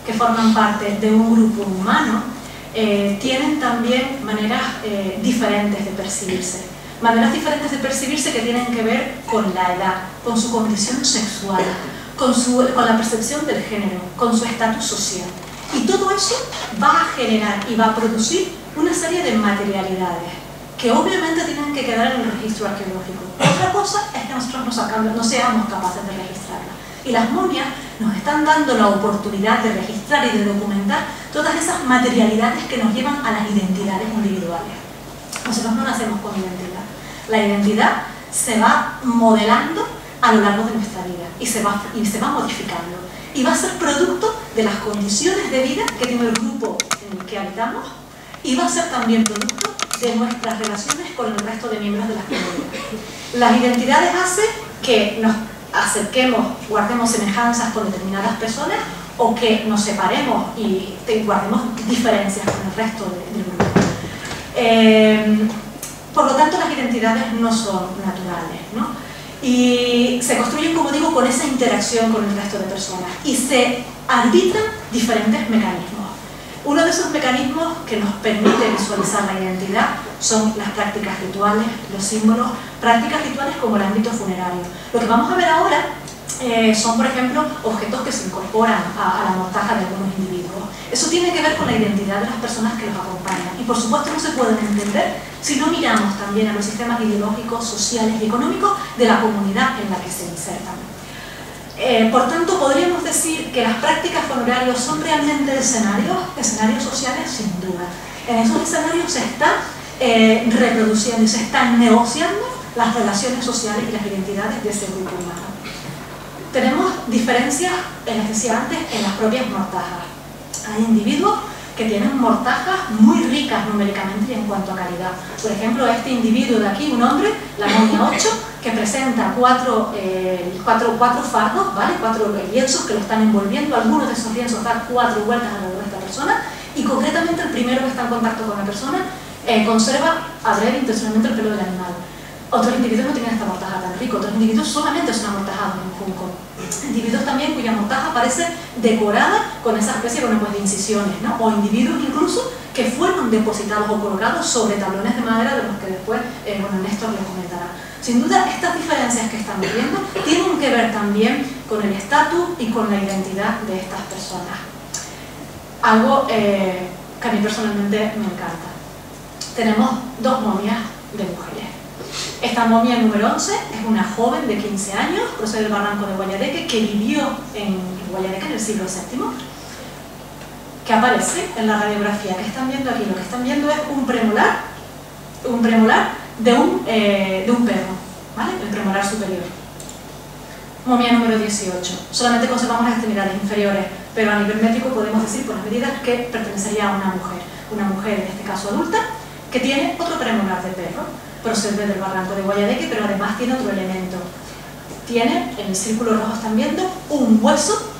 que forman parte de un grupo humano tienen también maneras diferentes de percibirse. Maneras diferentes de percibirse que tienen que ver con la edad, con su condición sexual, con la percepción del género, con su estatus social. Y todo eso va a generar y va a producir una serie de materialidades que obviamente tienen que quedar en el registro arqueológico. Otra cosa es que nosotros no seamos capaces de registrarla. Y las momias nos están dando la oportunidad de registrar y de documentar todas esas materialidades que nos llevan a las identidades individuales. Nosotros no nacemos con identidad. La identidad se va modelando a lo largo de nuestra vida y se va modificando. Y va a ser producto de las condiciones de vida que tiene el grupo en el que habitamos, y va a ser también producto de nuestras relaciones con el resto de miembros de la comunidad. Las identidades hacen que nos acerquemos, guardemos semejanzas con determinadas personas, o que nos separemos y guardemos diferencias con el resto del grupo. Por lo tanto, las identidades no son naturales, ¿no? Y se construyen, como digo, con esa interacción con el resto de personas, y se arbitran diferentes mecanismos. Uno de esos mecanismos que nos permite visualizar la identidad son las prácticas rituales, los símbolos, prácticas rituales como el ámbito funerario. Lo que vamos a ver ahora son, por ejemplo, objetos que se incorporan a la mortaja de algunos individuos. Eso tiene que ver con la identidad de las personas que los acompañan, y por supuesto no se pueden entender si no miramos también a los sistemas ideológicos, sociales y económicos de la comunidad en la que se insertan. Por tanto, podríamos decir que las prácticas funerarias son realmente escenarios sociales, sin duda. En esos escenarios se están reproduciendo y se están negociando las relaciones sociales y las identidades de ese grupo humano. Tenemos diferencias, les decía antes, en las propias mortajas. Hay individuos que tienen mortajas muy ricas numéricamente y en cuanto a calidad. Por ejemplo, este individuo de aquí, un hombre, la momia 8, que presenta cuatro fardos, ¿vale?, 4 lienzos que lo están envolviendo. Algunos de esos lienzos dan 4 vueltas alrededor de esta persona, y concretamente el primero que está en contacto con la persona conserva adrede intencionalmente el pelo del animal. Otros individuos no tienen esta mortaja tan rica, otros individuos solamente son amortajados en un junco. Individuos también cuya mortaja aparece decorada con esa especie, bueno, pues de incisiones, ¿no? O individuos incluso que fueron depositados o colocados sobre tablones de madera, de los que después, bueno, Néstor les comentará. Sin duda, estas diferencias que estamos viendo tienen que ver también con el estatus y con la identidad de estas personas. Algo que a mí personalmente me encanta. Tenemos 2 momias de mujeres. Esta momia número 11 es una joven de 15 años, procede del barranco de Guayadeque, que vivió en Guayadeque en el siglo VII, que aparece en la radiografía que están viendo aquí. Lo que están viendo es un premolar de un perro, ¿vale?, el premolar superior. Momia número 18. Solamente conservamos las extremidades inferiores, pero a nivel métrico podemos decir por las medidas que pertenecería a una mujer en este caso adulta, que tiene otro premolar de perro. Procede del barranco de Guayadeque, pero además tiene otro elemento. Tiene, en el círculo rojo están viendo, un hueso,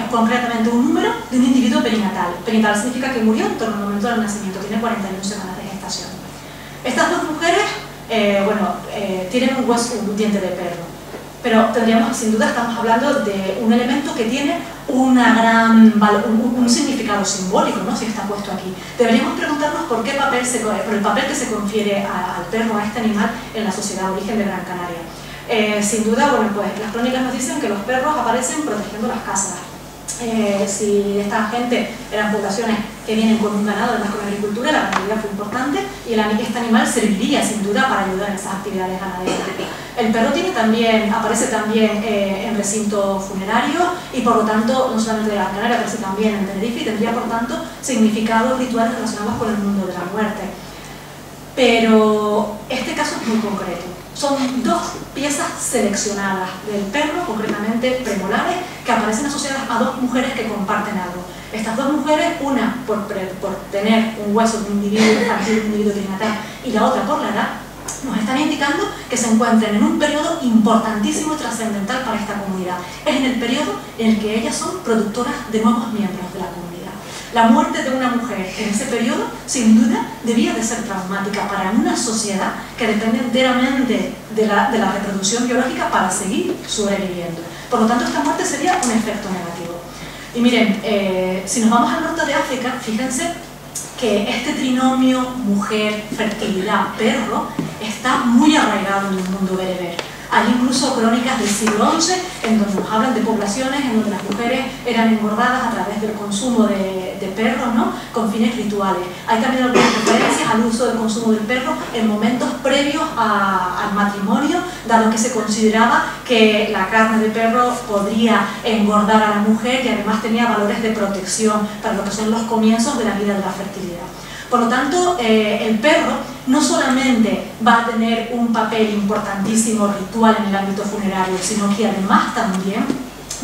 concretamente un número de un individuo perinatal. Perinatal significa que murió en torno al momento del nacimiento, tiene 41 semanas de gestación. Estas 2 mujeres, tienen un hueso, un diente de perro. pero sin duda estamos hablando de un elemento que tiene un significado simbólico, ¿no? Si está puesto aquí. Deberíamos preguntarnos por el papel que se confiere al perro, a este animal, en la sociedad aborigen de Gran Canaria. Sin duda, bueno, pues las crónicas nos dicen que los perros aparecen protegiendo las casas. Si esta gente eran poblaciones que vienen con un ganado, además con la agricultura, la ganadería fue importante y este animal serviría sin duda para ayudar en esas actividades ganaderas. El perro aparece también en recintos funerarios y por lo tanto, no solamente de Gran Canaria, aparece también en Tenerife y tendría por tanto significados rituales relacionados con el mundo de la muerte. Pero este caso es muy concreto. Son dos piezas seleccionadas del perro, concretamente premolares, que aparecen asociadas a dos mujeres que comparten algo. Estas dos mujeres, una por tener un hueso de un individuo infantil, un individuo perinatal, y la otra por la edad, nos están indicando que se encuentran en un periodo importantísimo y trascendental para esta comunidad. Es en el periodo en el que ellas son productoras de nuevos miembros de la comunidad. La muerte de una mujer en ese periodo, sin duda, debía de ser traumática para una sociedad que depende enteramente de la reproducción biológica para seguir sobreviviendo. Por lo tanto, esta muerte sería un efecto negativo. Y miren, si nos vamos al norte de África, fíjense que este trinomio mujer, fertilidad, perro está muy arraigado en el mundo bereber. Hay incluso crónicas del siglo XI en donde nos hablan de poblaciones en donde las mujeres eran engordadas a través del consumo de perros, ¿no? Con fines rituales. Hay también algunas referencias al uso del consumo del perro en momentos previos al matrimonio, dado que se consideraba que la carne de perro podría engordar a la mujer y además tenía valores de protección para lo que son los comienzos de la vida de la fertilidad. Por lo tanto, el perro no solamente va a tener un papel importantísimo ritual en el ámbito funerario, sino que además también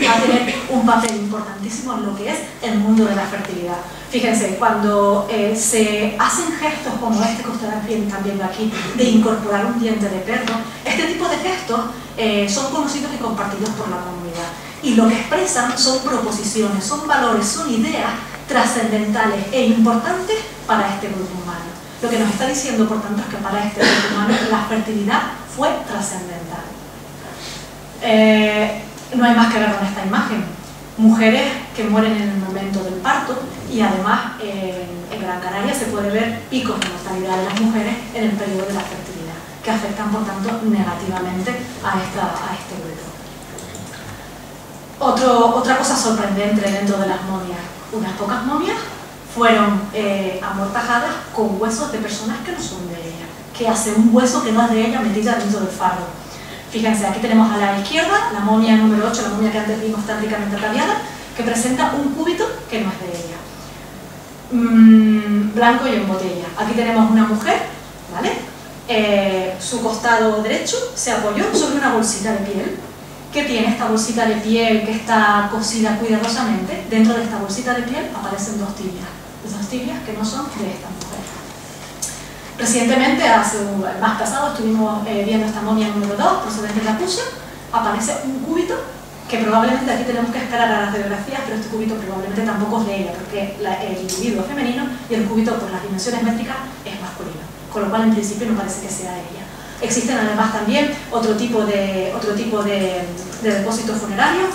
va a tener un papel importantísimo en lo que es el mundo de la fertilidad. Fíjense, cuando se hacen gestos como este que ustedes están viendo aquí, de incorporar un diente de perro, este tipo de gestos son conocidos y compartidos por la comunidad. Y lo que expresan son proposiciones, son valores, son ideas trascendentales e importantes para este grupo humano. Lo que nos está diciendo, por tanto, es que para este grupo humano la fertilidad fue trascendental. No hay más que ver con esta imagen. Mujeres que mueren en el momento del parto y además en Gran Canaria se puede ver picos de mortalidad de las mujeres en el periodo de la fertilidad, que afectan, por tanto, negativamente a este grupo. Otra cosa sorprendente dentro de las momias. Unas pocas momias fueron amortajadas con huesos de personas que no son de ella, que hace un hueso que no es de ella metida dentro del fardo. Fíjense, aquí tenemos a la izquierda la momia número 8, la momia que antes vimos tan ricamente ataviada, que presenta un cúbito que no es de ella. Blanco y en botella. Aquí tenemos una mujer, ¿vale? Su costado derecho se apoyó sobre una bolsita de piel, que tiene esta bolsita de piel que está cosida cuidadosamente. Dentro de esta bolsita de piel aparecen dos tibias que no son de esta mujer. Recientemente, el mes pasado, estuvimos viendo esta momia número 2, procedente de la Pusia. Aparece un cúbito que probablemente aquí tenemos que esperar a las radiografías, pero este cúbito probablemente tampoco es de ella, porque el individuo es femenino y el cúbito por las dimensiones métricas es masculino, con lo cual en principio no parece que sea ella. Existen además también otro tipo de depósitos funerarios,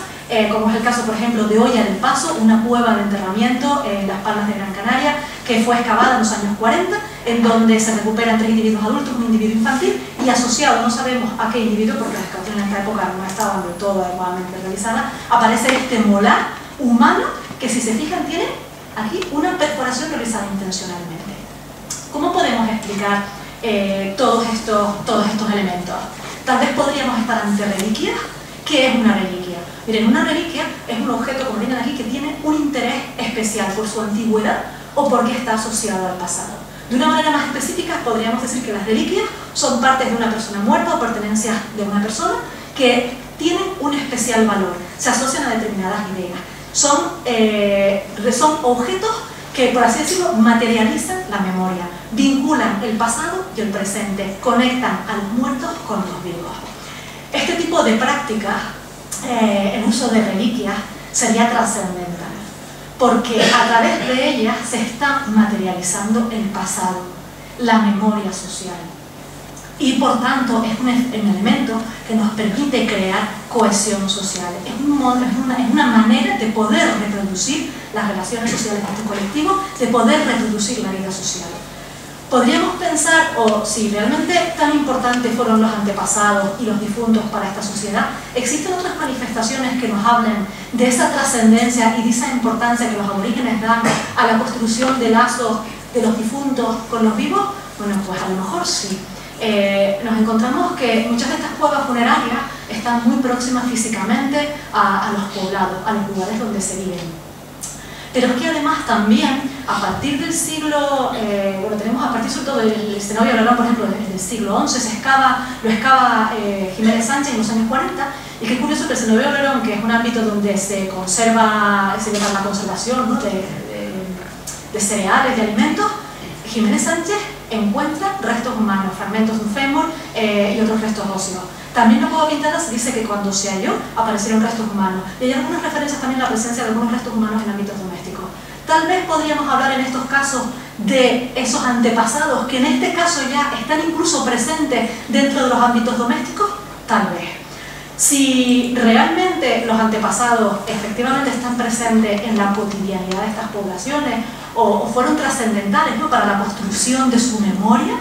como es el caso, por ejemplo, de Olla del Paso, una cueva de enterramiento en Las Palmas de Gran Canaria, que fue excavada en los años 40, en donde se recuperan 3 individuos adultos, un individuo infantil, y asociado, no sabemos a qué individuo, porque la excavación en esta época no estaba del todo adecuadamente realizada, aparece este molar humano, que si se fijan tiene aquí una perforación realizada intencionalmente. ¿Cómo podemos explicar todos estos elementos? Tal vez podríamos estar ante reliquias. ¿Qué es una reliquia? Miren, una reliquia es un objeto, como ven aquí, que tiene un interés especial por su antigüedad o porque está asociado al pasado. De una manera más específica, podríamos decir que las reliquias son partes de una persona muerta o pertenencias de una persona que tienen un especial valor, se asocian a determinadas ideas. Son objetos que, por así decirlo, materializan la memoria, vinculan el pasado y el presente, conectan a los muertos con los vivos. Este tipo de prácticas, el uso de reliquias, sería trascendental, porque a través de ellas se está materializando el pasado, la memoria social. y por tanto es un elemento que nos permite crear cohesión social. Es una manera de poder reproducir las relaciones sociales de este colectivo, de poder reproducir la vida social. Podríamos pensar, o si realmente tan importantes fueron los antepasados y los difuntos para esta sociedad, existen otras manifestaciones que nos hablen de esa trascendencia y de esa importancia que los aborígenes dan a la construcción de lazos de los difuntos con los vivos. Bueno, pues a lo mejor sí. Nos encontramos que muchas de estas cuevas funerarias están muy próximas físicamente a los poblados, a los lugares donde se viven. Pero es que además también, a partir del siglo, bueno, tenemos a partir sobre todo del cenobio Olerón, por ejemplo, del siglo XI, lo excava Jiménez Sánchez en los años 40, y qué curioso que el cenobio Olerón, que es un ámbito donde se conserva, se lleva la conservación, ¿no?, de cereales, de alimentos, Jiménez Sánchez encuentra restos humanos, fragmentos de un fémur y otros restos óseos. También en la cueva pintada se dice que cuando se halló aparecieron restos humanos. Y hay algunas referencias también a la presencia de algunos restos humanos en ámbitos domésticos. Tal vez podríamos hablar en estos casos de esos antepasados que en este caso ya están incluso presentes dentro de los ámbitos domésticos. Tal vez. Si realmente los antepasados efectivamente están presentes en la cotidianidad de estas poblaciones o fueron trascendentales, ¿no?, para la construcción de su memoria,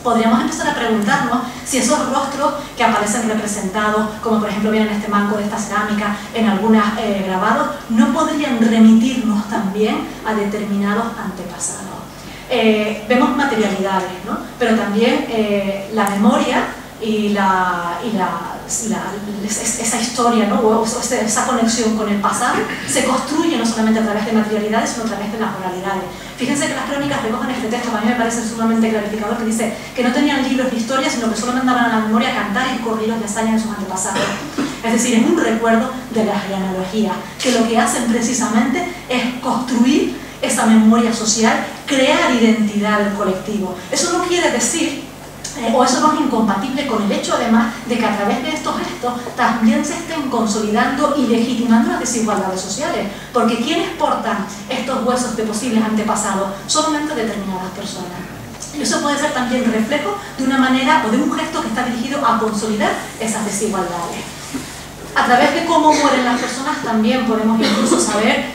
podríamos empezar a preguntarnos si esos rostros que aparecen representados, como por ejemplo viene en este manco de esta cerámica, en algunos grabados, no podrían remitirnos también a determinados antepasados. Vemos materialidades, ¿no?, pero también la memoria y esa historia, ¿no?, o esa conexión con el pasado se construye no solamente a través de materialidades, sino a través de las oralidades. Fíjense que las crónicas recogen este texto, que a mí me parece sumamente clarificador, que dice que no tenían libros de historia, sino que solo mandaban a la memoria a cantar y corridos de hazañas de sus antepasados. Es decir, es un recuerdo de la genealogía, que lo que hacen precisamente es construir esa memoria social, crear identidad del colectivo. Eso no quiere decir, o eso no es incompatible con el hecho además de que a través de estos gestos también se estén consolidando y legitimando las desigualdades sociales, porque quienes portan estos huesos de posibles antepasados solamente determinadas personas. Y eso puede ser también reflejo de una manera o de un gesto que está dirigido a consolidar esas desigualdades. A través de cómo mueren las personas también podemos incluso saber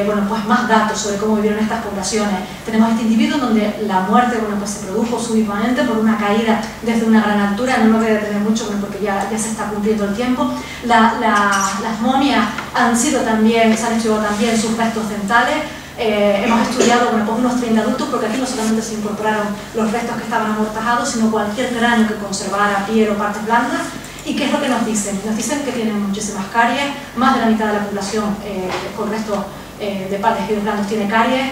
bueno, pues más datos sobre cómo vivieron estas poblaciones. Tenemos este individuo donde la muerte, bueno, pues se produjo súbitamente por una caída desde una gran altura. No me voy a detener mucho, bueno, porque ya se está cumpliendo el tiempo. Las momias han sido también, se han estudiado también sus restos dentales. Hemos estudiado, bueno, pues unos 30 adultos, porque aquí no solamente se incorporaron los restos que estaban amortajados, sino cualquier cráneo que conservara piel o partes blandas. ¿Y qué es lo que nos dicen? Nos dicen que tienen muchísimas caries, más de la mitad de la población con restos de partes y blandos tiene caries,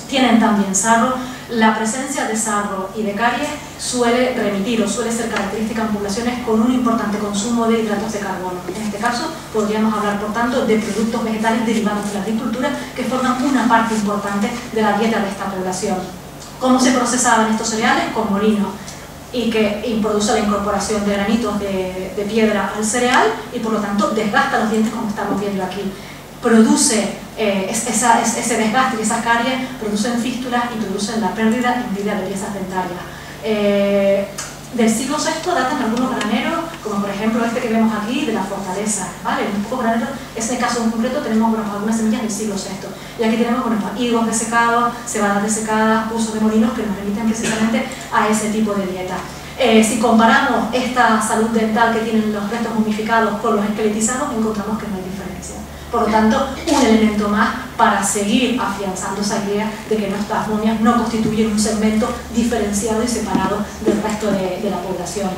tienen también sarro. La presencia de sarro y de caries suele remitir o suele ser característica en poblaciones con un importante consumo de hidratos de carbono. En este caso podríamos hablar, por tanto, de productos vegetales derivados de la agricultura que forman una parte importante de la dieta de esta población. ¿Cómo se procesaban estos cereales? Con molinos, y que produce la incorporación de granitos de piedra al cereal y por lo tanto desgasta los dientes, como estamos viendo aquí. Produce ese desgaste y esas caries, producen fístulas y producen la pérdida y de piezas dentarias. Del siglo VI datan algunos graneros, como por ejemplo este que vemos aquí de la fortaleza, ¿vale? Un poco granero, en este caso en concreto tenemos, bueno, algunas semillas del siglo VI. Y aquí tenemos, bueno, higos desecados, cebadas desecadas, usos de molinos que nos remiten precisamente a ese tipo de dieta. Si comparamos esta salud dental que tienen los restos momificados con los esqueletizados, encontramos que no hay diferencia. Por lo tanto, un elemento más para seguir afianzando esa idea de que nuestras momias no constituyen un segmento diferenciado y separado del resto de la población.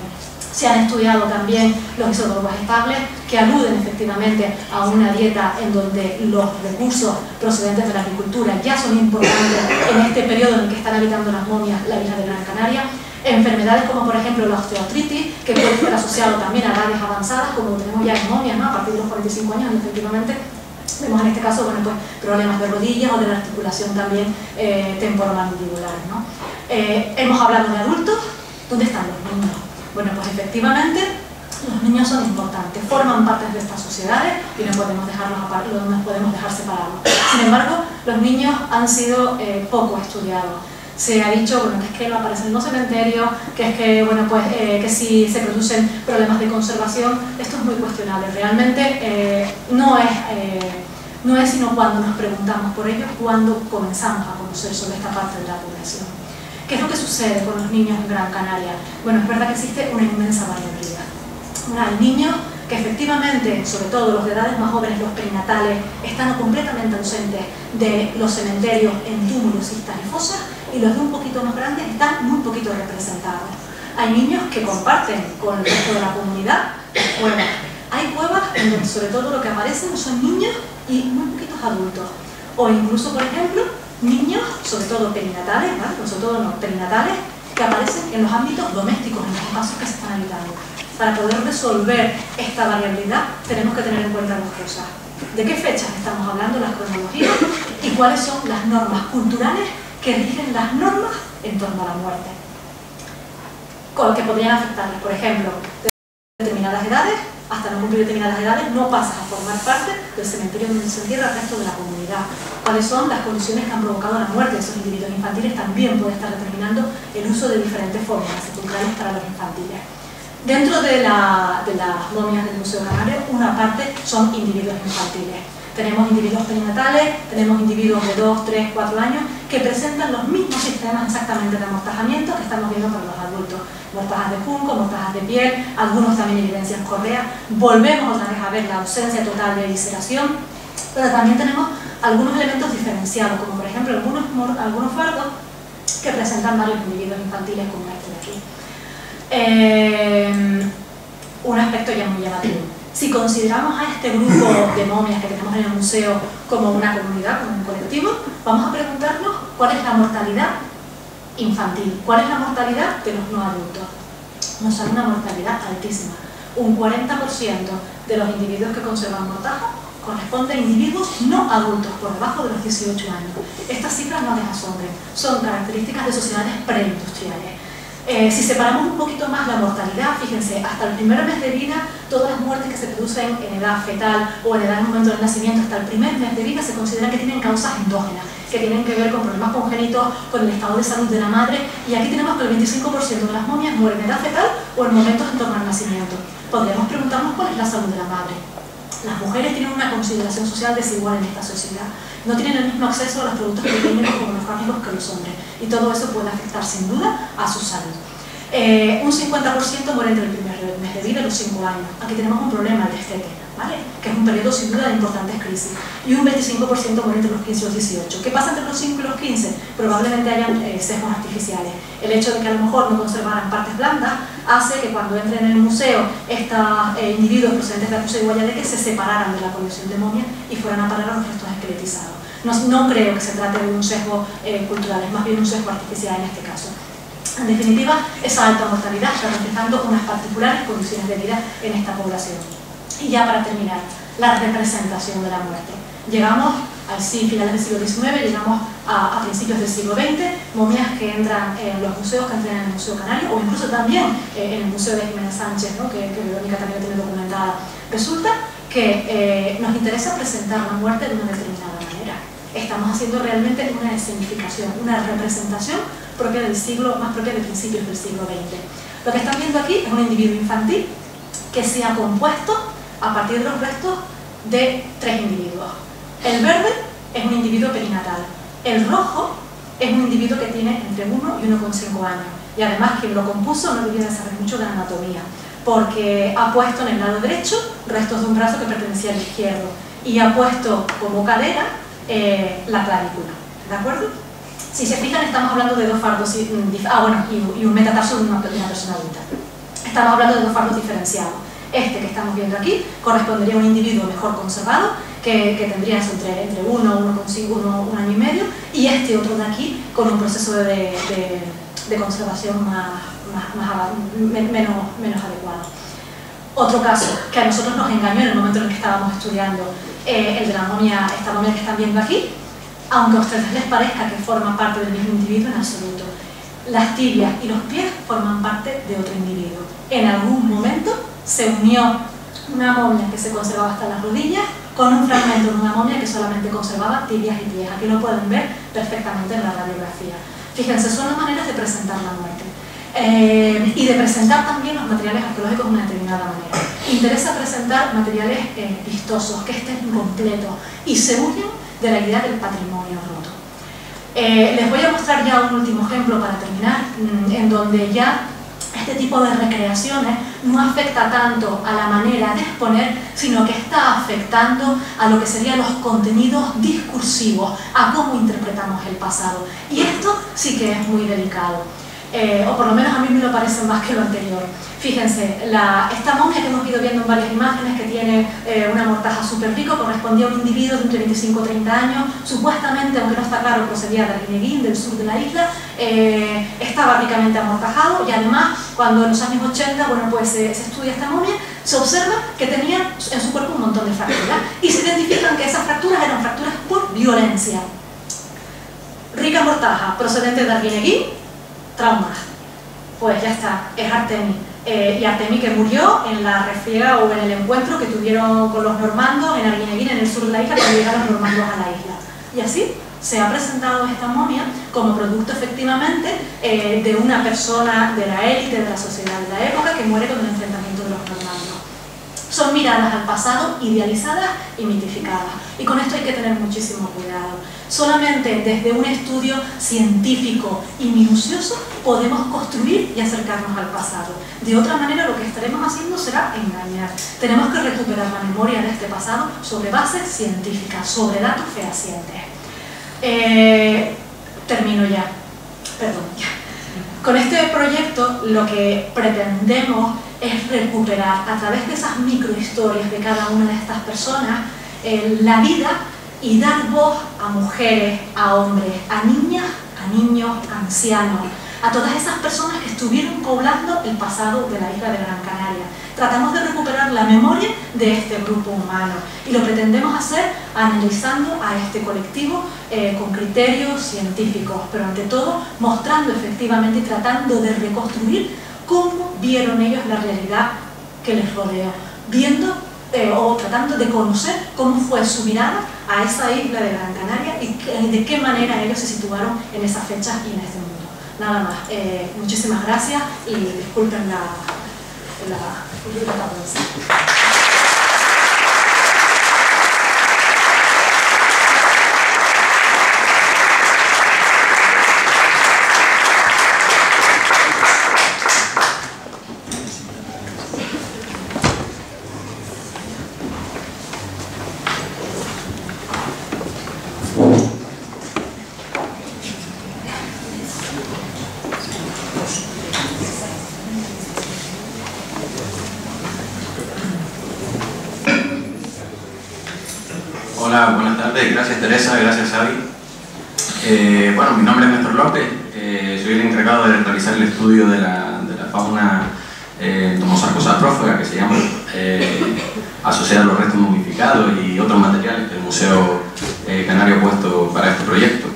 Se han estudiado también los isótopos estables que aluden efectivamente a una dieta en donde los recursos procedentes de la agricultura ya son importantes en este periodo en el que están habitando las momias, la isla de Gran Canaria. Enfermedades como por ejemplo la osteoartritis, que puede estar asociado también a edades avanzadas, como tenemos ya en momias, ¿no? A partir de los 45 años, efectivamente, vemos en este caso, bueno, pues, problemas de rodillas o de la articulación también temporomandibular, ¿no? Hemos hablado de adultos. ¿Dónde están los niños? Bueno, pues efectivamente los niños son importantes, forman parte de estas sociedades y no podemos dejarlos aparte, no podemos dejar separados. Sin embargo, los niños han sido poco estudiados. Se ha dicho, bueno, que es que no aparecen en los cementerios, que es que, bueno, pues, que si se producen problemas de conservación. Esto es muy cuestionable. Realmente no es sino cuando nos preguntamos por ello, cuando comenzamos a conocer sobre esta parte de la población. ¿Qué es lo que sucede con los niños en Gran Canaria? Bueno, es verdad que existe una inmensa variabilidad. Hay niños que efectivamente, sobre todo los de edades más jóvenes, los perinatales, están completamente ausentes de los cementerios en túmulos, cistas y fosas, y los de un poquito más grandes están muy poquito representados. Hay niños que comparten con el resto de la comunidad cuevas. Hay cuevas en donde sobre todo lo que aparecen son niños y muy poquitos adultos. O incluso, por ejemplo, niños, sobre todo perinatales, ¿vale? Sobre todo no perinatales, que aparecen en los ámbitos domésticos, en los espacios que se están habitando. Para poder resolver esta variabilidad tenemos que tener en cuenta dos cosas. ¿De qué fechas estamos hablando, las cronologías? Y cuáles son las normas culturales que rigen las normas en torno a la muerte, con que podrían afectarles. Por ejemplo, de determinadas edades, hasta no cumplir determinadas edades, no pasas a formar parte del cementerio donde se entierra el resto de la comunidad. ¿Cuáles son las condiciones que han provocado la muerte de esos individuos infantiles? También puede estar determinando el uso de diferentes fórmulas sepulcrales para los infantiles. Dentro de las momias del Museo Canario, una parte son individuos infantiles. Tenemos individuos perinatales, tenemos individuos de 2, 3, 4 años que presentan los mismos sistemas exactamente de amortajamiento que estamos viendo para los adultos. Mortajas de junco, mortajas de piel, algunos también evidencian correa. Volvemos otra vez a ver la ausencia total de evisceración, pero también tenemos algunos elementos diferenciados, como por ejemplo algunos fardos que presentan varios individuos infantiles como este de aquí. Un aspecto ya muy llamativo. Si consideramos a este grupo de momias que tenemos en el museo como una comunidad, como un colectivo, vamos a preguntarnos cuál es la mortalidad infantil, cuál es la mortalidad de los no adultos. Nos sale una mortalidad altísima. Un 40% de los individuos que conservan mortaja corresponde a individuos no adultos, por debajo de los 18 años. Estas cifras no les asombren, son características de sociedades preindustriales. Si separamos un poquito más la mortalidad, fíjense, hasta el primer mes de vida, todas las muertes que se producen en edad fetal o en edad del momento del nacimiento, hasta el primer mes de vida, se consideran que tienen causas endógenas, que tienen que ver con problemas congénitos, con el estado de salud de la madre, y aquí tenemos que el 25% de las momias mueren en edad fetal o en momentos en torno al nacimiento. Podríamos preguntarnos cuál es la salud de la madre. Las mujeres tienen una consideración social desigual en esta sociedad. No tienen el mismo acceso a los productos proteínicos como los cárnicos que los hombres. Y todo eso puede afectar sin duda a su salud. Un 50% muere entre el primer mes de vida y los 5 años. Aquí tenemos un problema, el destete, ¿vale? Que es un periodo sin duda de importantes crisis. Y un 25% muere entre los 15 y los 18. ¿Qué pasa entre los 5 y los 15? Probablemente hayan sesgos artificiales. El hecho de que a lo mejor no conservaran partes blandas hace que cuando entren en el museo estos individuos procedentes de Acusa y Guayadeque se separaran de la colección de momias y fueran a parar a los restos esqueletizados. No creo que se trate de un sesgo cultural, es más bien un sesgo artificial en este caso. En definitiva, esa alta mortalidad está reflejando unas particulares condiciones de vida en esta población. Y ya para terminar, la representación de la muerte. Llegamos al finales del siglo XIX, llegamos a principios del siglo XX, momias que entran en los museos, que entran en el Museo Canario, o incluso también en el Museo de Jiménez Sánchez, ¿no? que Verónica también tiene documentada. Resulta que nos interesa presentar la muerte de una determinada manera. Estamos haciendo realmente una escenificación, una representación propia del siglo, más propia de principios del siglo XX. Lo que están viendo aquí es un individuo infantil que se ha compuesto a partir de los restos de 3 individuos. El verde es un individuo perinatal, el rojo es un individuo que tiene entre 1 y 1,5 años. Y además quien lo compuso no debiera saber mucho de anatomía, porque ha puesto en el lado derecho restos de un brazo que pertenecía al izquierdo y ha puesto como cadera la clavícula, ¿de acuerdo? Si se fijan, estamos hablando de 2 fardos, y un metatarso de una persona adulta. Estamos hablando de 2 fardos diferenciados. Este que estamos viendo aquí correspondería a un individuo mejor conservado, que tendría eso entre 1, 1,5, 1 año y medio, y este otro de aquí con un proceso de conservación menos adecuado. Otro caso que a nosotros nos engañó en el momento en el que estábamos estudiando el de la momia, esta momia que están viendo aquí, aunque a ustedes les parezca que forma parte del mismo individuo, en absoluto. Las tibias y los pies forman parte de otro individuo. En algún momento se unió una momia que se conservaba hasta las rodillas con un fragmento de una momia que solamente conservaba tibias y pies. Aquí lo pueden ver perfectamente en la radiografía. Fíjense, son las maneras de presentar la muerte. Y de presentar también los materiales arqueológicos de una determinada manera. Interesa presentar materiales vistosos, que estén completos y se huyen de la idea del patrimonio roto. Les voy a mostrar ya un último ejemplo para terminar, en donde ya este tipo de recreaciones no afecta tanto a la manera de exponer, sino que está afectando a lo que serían los contenidos discursivos, a cómo interpretamos el pasado. Y esto sí que es muy delicado. O por lo menos a mí me lo parece más que lo anterior. Fíjense, esta monja que hemos ido viendo en varias imágenes, que tiene una mortaja súper rico, correspondía a un individuo de entre 25 y 30 años, supuestamente, aunque no está claro, procedía de Arguineguín, del sur de la isla, estaba ricamente amortajado y además, cuando en los años 80, bueno, pues se estudia esta momia, se observa que tenía en su cuerpo un montón de fracturas y se identifican que esas fracturas eran fracturas por violencia. Rica mortaja, procedente de Arguineguín, traumas. Pues ya está, es Artemi. Y Artemi que murió en la refriega o en el encuentro que tuvieron con los normandos en Arguineguín, en el sur de la isla, cuando llegaron los normandos a la isla. Y así se ha presentado esta momia como producto efectivamente de una persona de la élite de la sociedad de la época que muere con el enfrentamiento de los normandos. Son miradas al pasado idealizadas y mitificadas. Y con esto hay que tener muchísimo cuidado. Solamente desde un estudio científico y minucioso podemos construir y acercarnos al pasado. De otra manera lo que estaremos haciendo será engañar. Tenemos que recuperar la memoria de este pasado sobre bases científicas, sobre datos fehacientes. Termino ya. Perdón, ya. Con este proyecto lo que pretendemos es recuperar a través de esas microhistorias de cada una de estas personas la vida y dar voz a mujeres, a hombres, a niñas, a niños, a ancianos, a todas esas personas que estuvieron poblando el pasado de la isla de Gran Canaria. Tratamos de recuperar la memoria de este grupo humano y lo pretendemos hacer analizando a este colectivo con criterios científicos, pero ante todo mostrando efectivamente y tratando de reconstruir cómo vieron ellos la realidad que les rodea, viendo o tratando de conocer cómo fue su mirada a esa isla de Gran Canaria y de qué manera ellos se situaron en esas fechas y en este mundo. Nada más, muchísimas gracias y disculpen la pausa. Hola, buenas tardes, gracias Teresa, gracias Xavi. Bueno, mi nombre es Néstor López, soy el encargado de realizar el estudio de la fauna entomosarcosartrófaga, que se llama, asociada a los restos momificados y otros materiales que el Museo Canario ha puesto para este proyecto.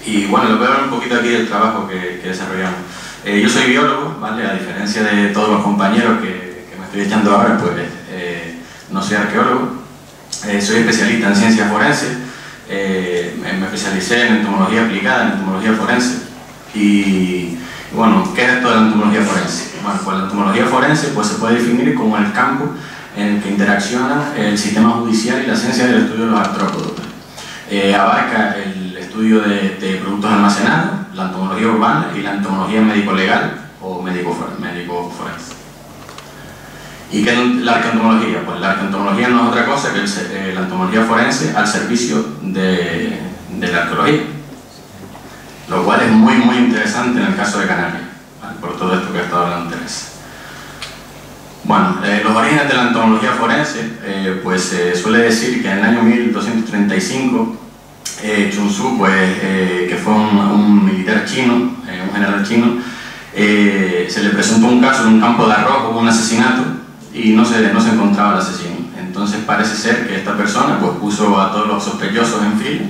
Y bueno, les voy a hablar un poquito aquí del trabajo que desarrollamos. Yo soy biólogo, ¿vale? A diferencia de todos los compañeros que me estoy echando ahora, pues no soy arqueólogo. Soy especialista en ciencias forenses, me especialicé en entomología aplicada, en entomología forense. Y bueno, ¿qué es esto de la entomología forense? Bueno, pues la entomología forense pues, se puede definir como el campo en el que interaccionan el sistema judicial y la ciencia del estudio de los artrópodos. Abarca el estudio de productos almacenados, la entomología urbana y la entomología médico-legal o médico-forense. ¿Y qué es la arqueoentomología? Pues la arqueoentomología no es otra cosa que la entomología forense al servicio de la arqueología, lo cual es muy interesante en el caso de Canarias, ¿vale? Por todo esto que ha estado hablando Teresa. Bueno, los orígenes de la entomología forense, pues se suele decir que en el año 1235 Chun Tzu, pues, que fue un militar chino, un general chino, se le presentó un caso en un campo de arroz como un asesinato y no se encontraba el asesino. Entonces parece ser que esta persona pues, puso a todos los sospechosos en fila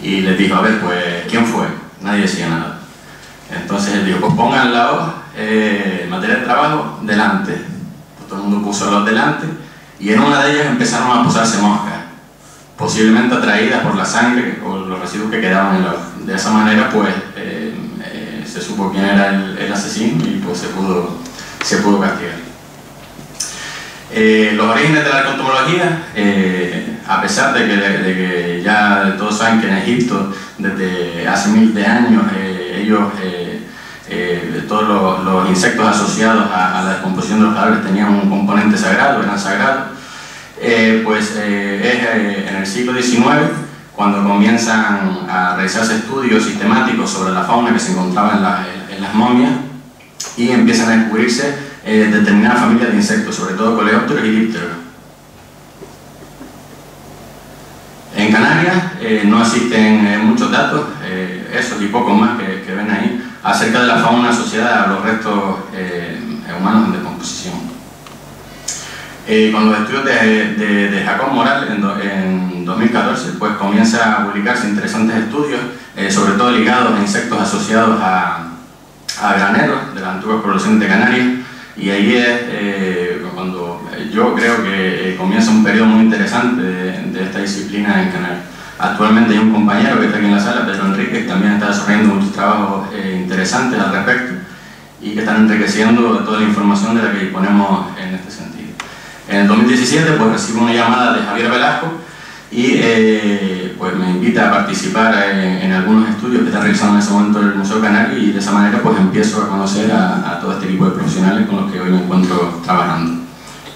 y les dijo, a ver, pues, ¿quién fue? Nadie decía nada. Entonces él dijo, pues pongan la hoja, material de trabajo, delante. Pues, todo el mundo puso los delante y en una de ellas empezaron a posarse moscas, posiblemente atraídas por la sangre o los residuos que quedaban en la hoja. De esa manera, pues, supo quién era el asesino y pues se pudo castigar. Los orígenes de la arcoentomología, a pesar de que ya todos saben que en Egipto desde hace miles de años todos los insectos asociados a la descomposición de los cadáveres tenían un componente sagrado, eran sagrados, es en el siglo XIX cuando comienzan a realizarse estudios sistemáticos sobre la fauna que se encontraba en las momias y empiezan a descubrirse determinadas familias de insectos, sobre todo coleópteros y dípteros. En Canarias no existen muchos datos, esos y pocos más que ven ahí, acerca de la fauna asociada a los restos humanos en descomposición. Con los estudios de Jacob Moral en 2014, pues comienza a publicarse interesantes estudios, sobre todo ligados a insectos asociados a graneros de las antiguas poblaciones de Canarias, y ahí es cuando yo creo que comienza un periodo muy interesante de esta disciplina en Canarias. Actualmente hay un compañero que está aquí en la sala, Pedro Enrique, que también está desarrollando muchos trabajos interesantes al respecto y que están enriqueciendo toda la información de la que disponemos en este sentido. En el 2017 pues recibo una llamada de Javier Velasco y pues me invita a participar en algunos estudios que está realizando en ese momento el Museo Canario, y de esa manera pues empiezo a conocer a todo este equipo de profesionales con los que hoy me encuentro trabajando.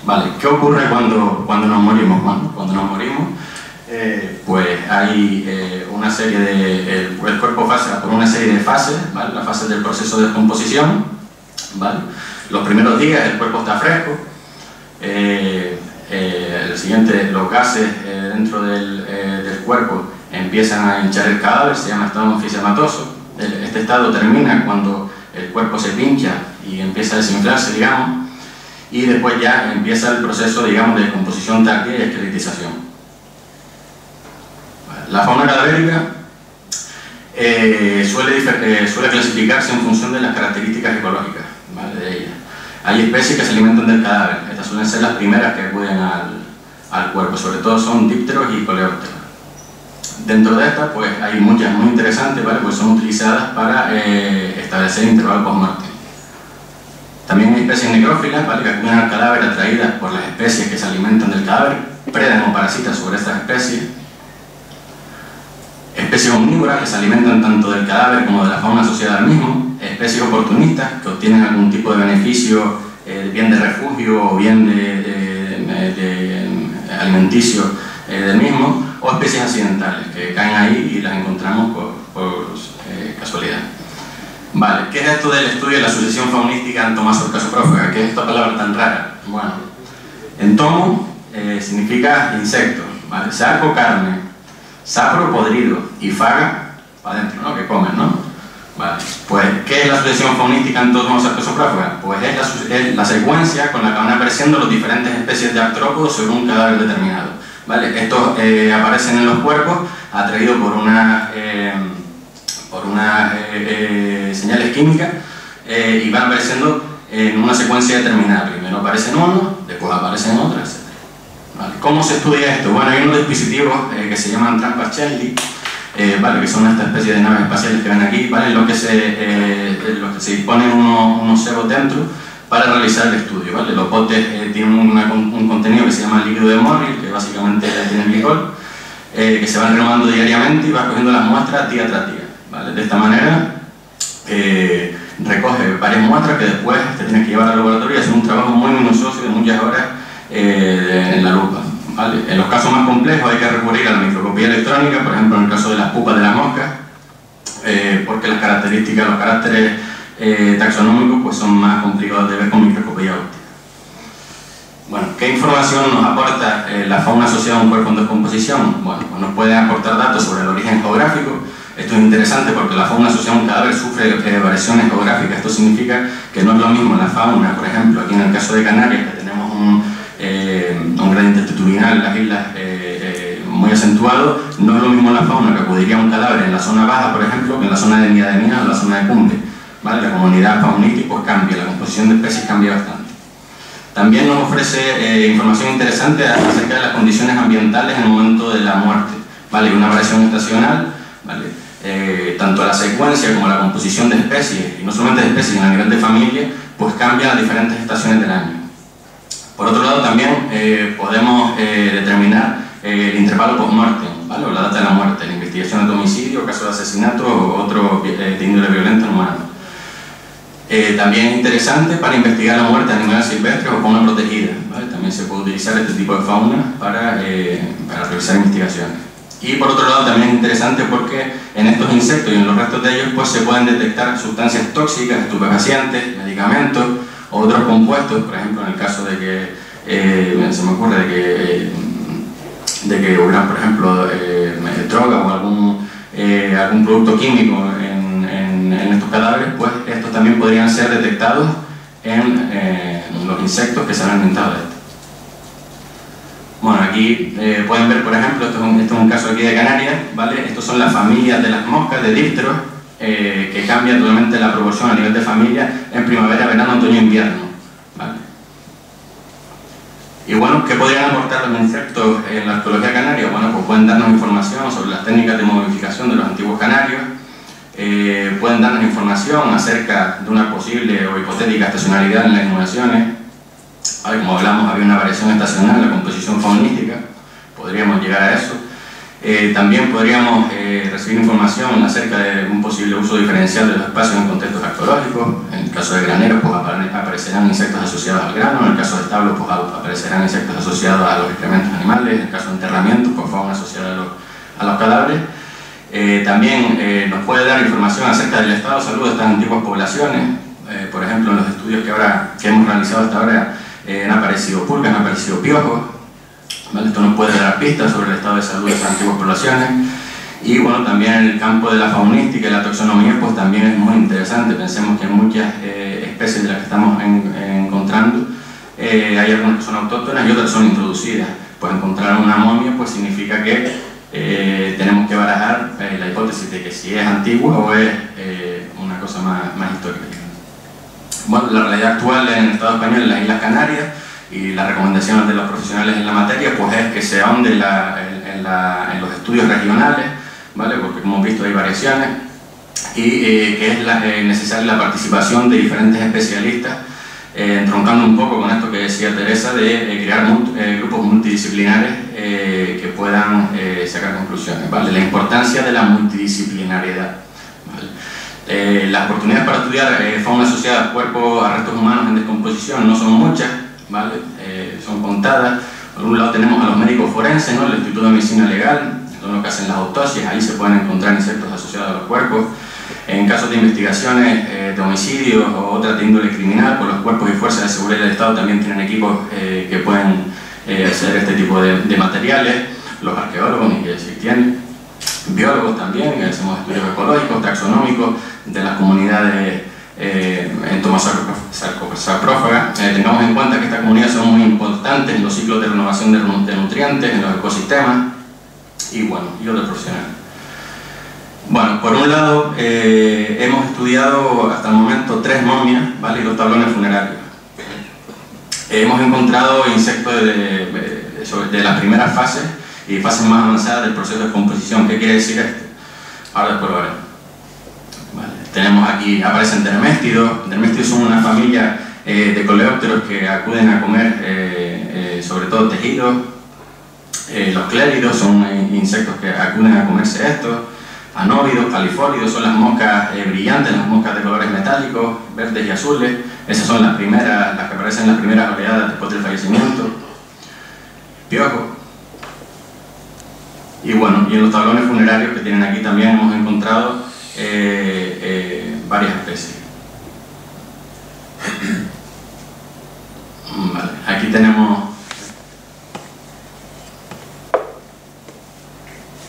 Vale, ¿qué ocurre cuando nos morimos? Bueno, cuando nos morimos pues hay una serie de... el cuerpo pasa por una serie de fases, ¿vale? Las fases del proceso de descomposición, ¿vale? Los primeros días el cuerpo está fresco, el siguiente, los gases dentro del cuerpo empiezan a hinchar el cadáver, se llama estado anfisematoso. Este estado termina cuando el cuerpo se pincha y empieza a desinflarse, digamos, y después ya empieza el proceso, digamos, de descomposición tardía y esqueletización. La fauna cadavérica suele clasificarse en función de las características ecológicas, ¿vale? De ella. Hay especies que se alimentan del cadáver, estas suelen ser las primeras que acuden al cuerpo, sobre todo son dípteros y coleópteros. Dentro de estas pues hay muchas muy interesantes, ¿vale? Pues son utilizadas para establecer intervalos post-muerte. También hay especies necrófilas, ¿vale? Que acuden al cadáver atraídas por las especies que se alimentan del cadáver, predan o parasitas sobre estas especies. Especies omnívoras que se alimentan tanto del cadáver como de la fauna asociada al mismo, especies oportunistas que obtienen algún tipo de beneficio, bien de refugio o bien de alimenticio del mismo, o especies accidentales que caen ahí y las encontramos por casualidad. Vale, ¿qué es esto del estudio de la sucesión faunística entomosorcosoprófaga? ¿Qué es esta palabra tan rara? Bueno, entomo significa insecto, ¿vale? Sarco, carne, sapro, podrido, y faga, para adentro, ¿no? Que comen, ¿no? Vale. Pues, ¿qué es la sucesión faunística entomosorcosoprófaga? Pues es la secuencia con la que van apareciendo las diferentes especies de artrópodos sobre un cadáver determinado, ¿vale? Estos aparecen en los cuerpos atraídos por unas señales químicas y van apareciendo en una secuencia determinada. Primero aparecen unos, después aparecen otros, etc. ¿Vale? ¿Cómo se estudia esto? Bueno, hay unos dispositivos que se llaman trampas Chenley, ¿vale? Que son estas especies de naves espaciales que ven aquí, ¿vale? En los que se disponen unos cebos dentro para realizar el estudio, ¿vale? Los botes tienen un contenido que se llama líquido de Morrill, que básicamente tiene glicol, que se van renovando diariamente y va cogiendo las muestras día tras día, ¿vale? De esta manera recoge varias muestras que después te tienes que llevar al laboratorio y hacer un trabajo muy minucioso de muchas horas en la lupa, ¿vale? En los casos más complejos hay que recurrir a la microscopía electrónica, por ejemplo en el caso de las pupas de las moscas, porque las características, los caracteres taxonómicos pues son más complicados de ver con microscopía óptica. Bueno, ¿qué información nos aporta la fauna asociada a un cuerpo en descomposición? Bueno, pues nos puede aportar datos sobre el origen geográfico. Esto es interesante porque la fauna asociada a un cadáver sufre variaciones geográficas. Esto significa que no es lo mismo la fauna, por ejemplo, aquí en el caso de Canarias, que tenemos un gradiente altitudinal en las islas muy acentuado, no es lo mismo la fauna que acudiría a un cadáver en la zona baja, por ejemplo, que en la zona de Niademía o en la zona de Cumbre, ¿vale? La comunidad faunística pues cambia, la composición de especies cambia bastante. También nos ofrece información interesante acerca de las condiciones ambientales en el momento de la muerte, ¿vale? Una variación estacional, ¿vale? tanto la secuencia como la composición de especies, y no solamente de especies, sino a nivel de familia, pues cambia a diferentes estaciones del año. Por otro lado, también podemos determinar el intervalo post-mortem, ¿vale? O la data de la muerte, la investigación de homicidio, caso de asesinato o otro de índole violenta en humanos. También es interesante para investigar la muerte de animales silvestres o fauna protegida, ¿vale? También se puede utilizar este tipo de fauna para realizar investigaciones. Y por otro lado también es interesante porque en estos insectos y en los restos de ellos pues se pueden detectar sustancias tóxicas, estupefacientes, medicamentos o otros compuestos, por ejemplo en el caso de que se me ocurre de que hubiera por ejemplo droga o algún producto químico en estos cadáveres, pues estos también podrían ser detectados en los insectos que se han alimentado de esto. Bueno, aquí pueden ver, por ejemplo, esto es un caso aquí de Canarias, ¿vale? Estos son las familias de las moscas de dípteros, que cambia totalmente la proporción a nivel de familia en primavera, verano, otoño e invierno, ¿vale? Y bueno, ¿qué podrían aportar los insectos en la arqueología canaria? Bueno, pues pueden darnos información sobre las técnicas de momificación de los antiguos canarios, pueden darnos información acerca de una posible o hipotética estacionalidad en las inhumaciones. Como hablamos, había una variación estacional en la composición faunística, podríamos llegar a eso. También podríamos recibir información acerca de un posible uso diferencial de los espacios en contextos arqueológicos. En el caso de graneros, pues aparecerán insectos asociados al grano; en el caso de establos, pues aparecerán insectos asociados a los excrementos animales; en el caso de enterramientos, pues fauna asociada a los cadáveres. También nos puede dar información acerca del estado de salud de estas antiguas poblaciones. Por ejemplo, en los estudios que hemos realizado hasta ahora, han aparecido pulgas, han aparecido piojos, ¿vale? Esto nos puede dar pistas sobre el estado de salud de estas antiguas poblaciones. Y bueno, también en el campo de la faunística y la taxonomía, pues también es muy interesante. Pensemos que en muchas especies de las que estamos encontrando, hay algunas que son autóctonas y otras son introducidas. Pues encontrar una momia pues significa que tenemos que barajar la hipótesis de que si es antigua o es una cosa más histórica. Bueno, la realidad actual en el Estado español, en las Islas Canarias, y las recomendaciones de los profesionales en la materia, pues es que se ahonde en los estudios regionales, ¿vale? Porque como hemos visto hay variaciones, y que es necesaria la participación de diferentes especialistas, entroncando un poco con esto que decía Teresa, de crear grupos multidisciplinares que puedan sacar conclusiones, ¿vale? La importancia de la multidisciplinariedad, ¿vale? Las oportunidades para estudiar fauna asociada a cuerpos, a restos humanos en descomposición no son muchas, ¿vale? Son contadas. Por un lado tenemos a los médicos forenses, ¿no? El Instituto de Medicina Legal, son los que hacen las autopsias, ahí se pueden encontrar insectos asociados a los cuerpos. En casos de investigaciones de homicidios o otra de índole criminal, pues los cuerpos y fuerzas de seguridad del Estado también tienen equipos que pueden hacer este tipo de materiales. Los arqueólogos, ni que decir tienen. Biólogos también, hacemos estudios ecológicos, taxonómicos de las comunidades entomosarcófagas. Tengamos en cuenta que estas comunidades son muy importantes en los ciclos de renovación de nutrientes, en los ecosistemas, y bueno, y otros profesionales. Bueno, por un lado, hemos estudiado hasta el momento 3 momias, ¿vale? Y 2 tablones funerarios. Hemos encontrado insectos de las primeras fases y fases más avanzadas del proceso de composición. ¿Qué quiere decir esto? Ahora después lo veremos. Vale. Tenemos aquí, aparecen terméstidos. Terméstidos son una familia de coleópteros que acuden a comer sobre todo tejidos. Los cléridos son insectos que acuden a comerse estos. Anóvidos, califólidos son las moscas brillantes, las moscas de colores metálicos, verdes y azules. Esas son las que aparecen en las primeras oleadas después del fallecimiento. Piojos. Y bueno, y en los tablones funerarios que tienen aquí también hemos encontrado varias especies. Vale, aquí tenemos...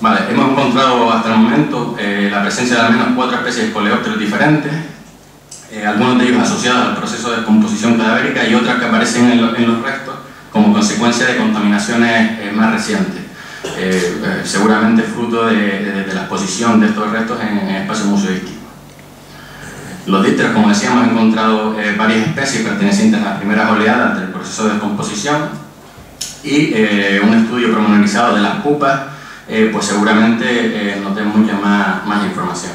Vale, hemos encontrado hasta el momento la presencia de al menos 4 especies de coleópteros diferentes, algunos de ellos asociados al proceso de descomposición cadavérica y otras que aparecen en los restos como consecuencia de contaminaciones más recientes. Seguramente fruto de la exposición de estos restos en espacios museísticos. Los dípteros, como decíamos, hemos encontrado varias especies pertenecientes a las primeras oleadas del proceso de descomposición y un estudio pormenorizado de las pupas pues seguramente nos den mucha más información.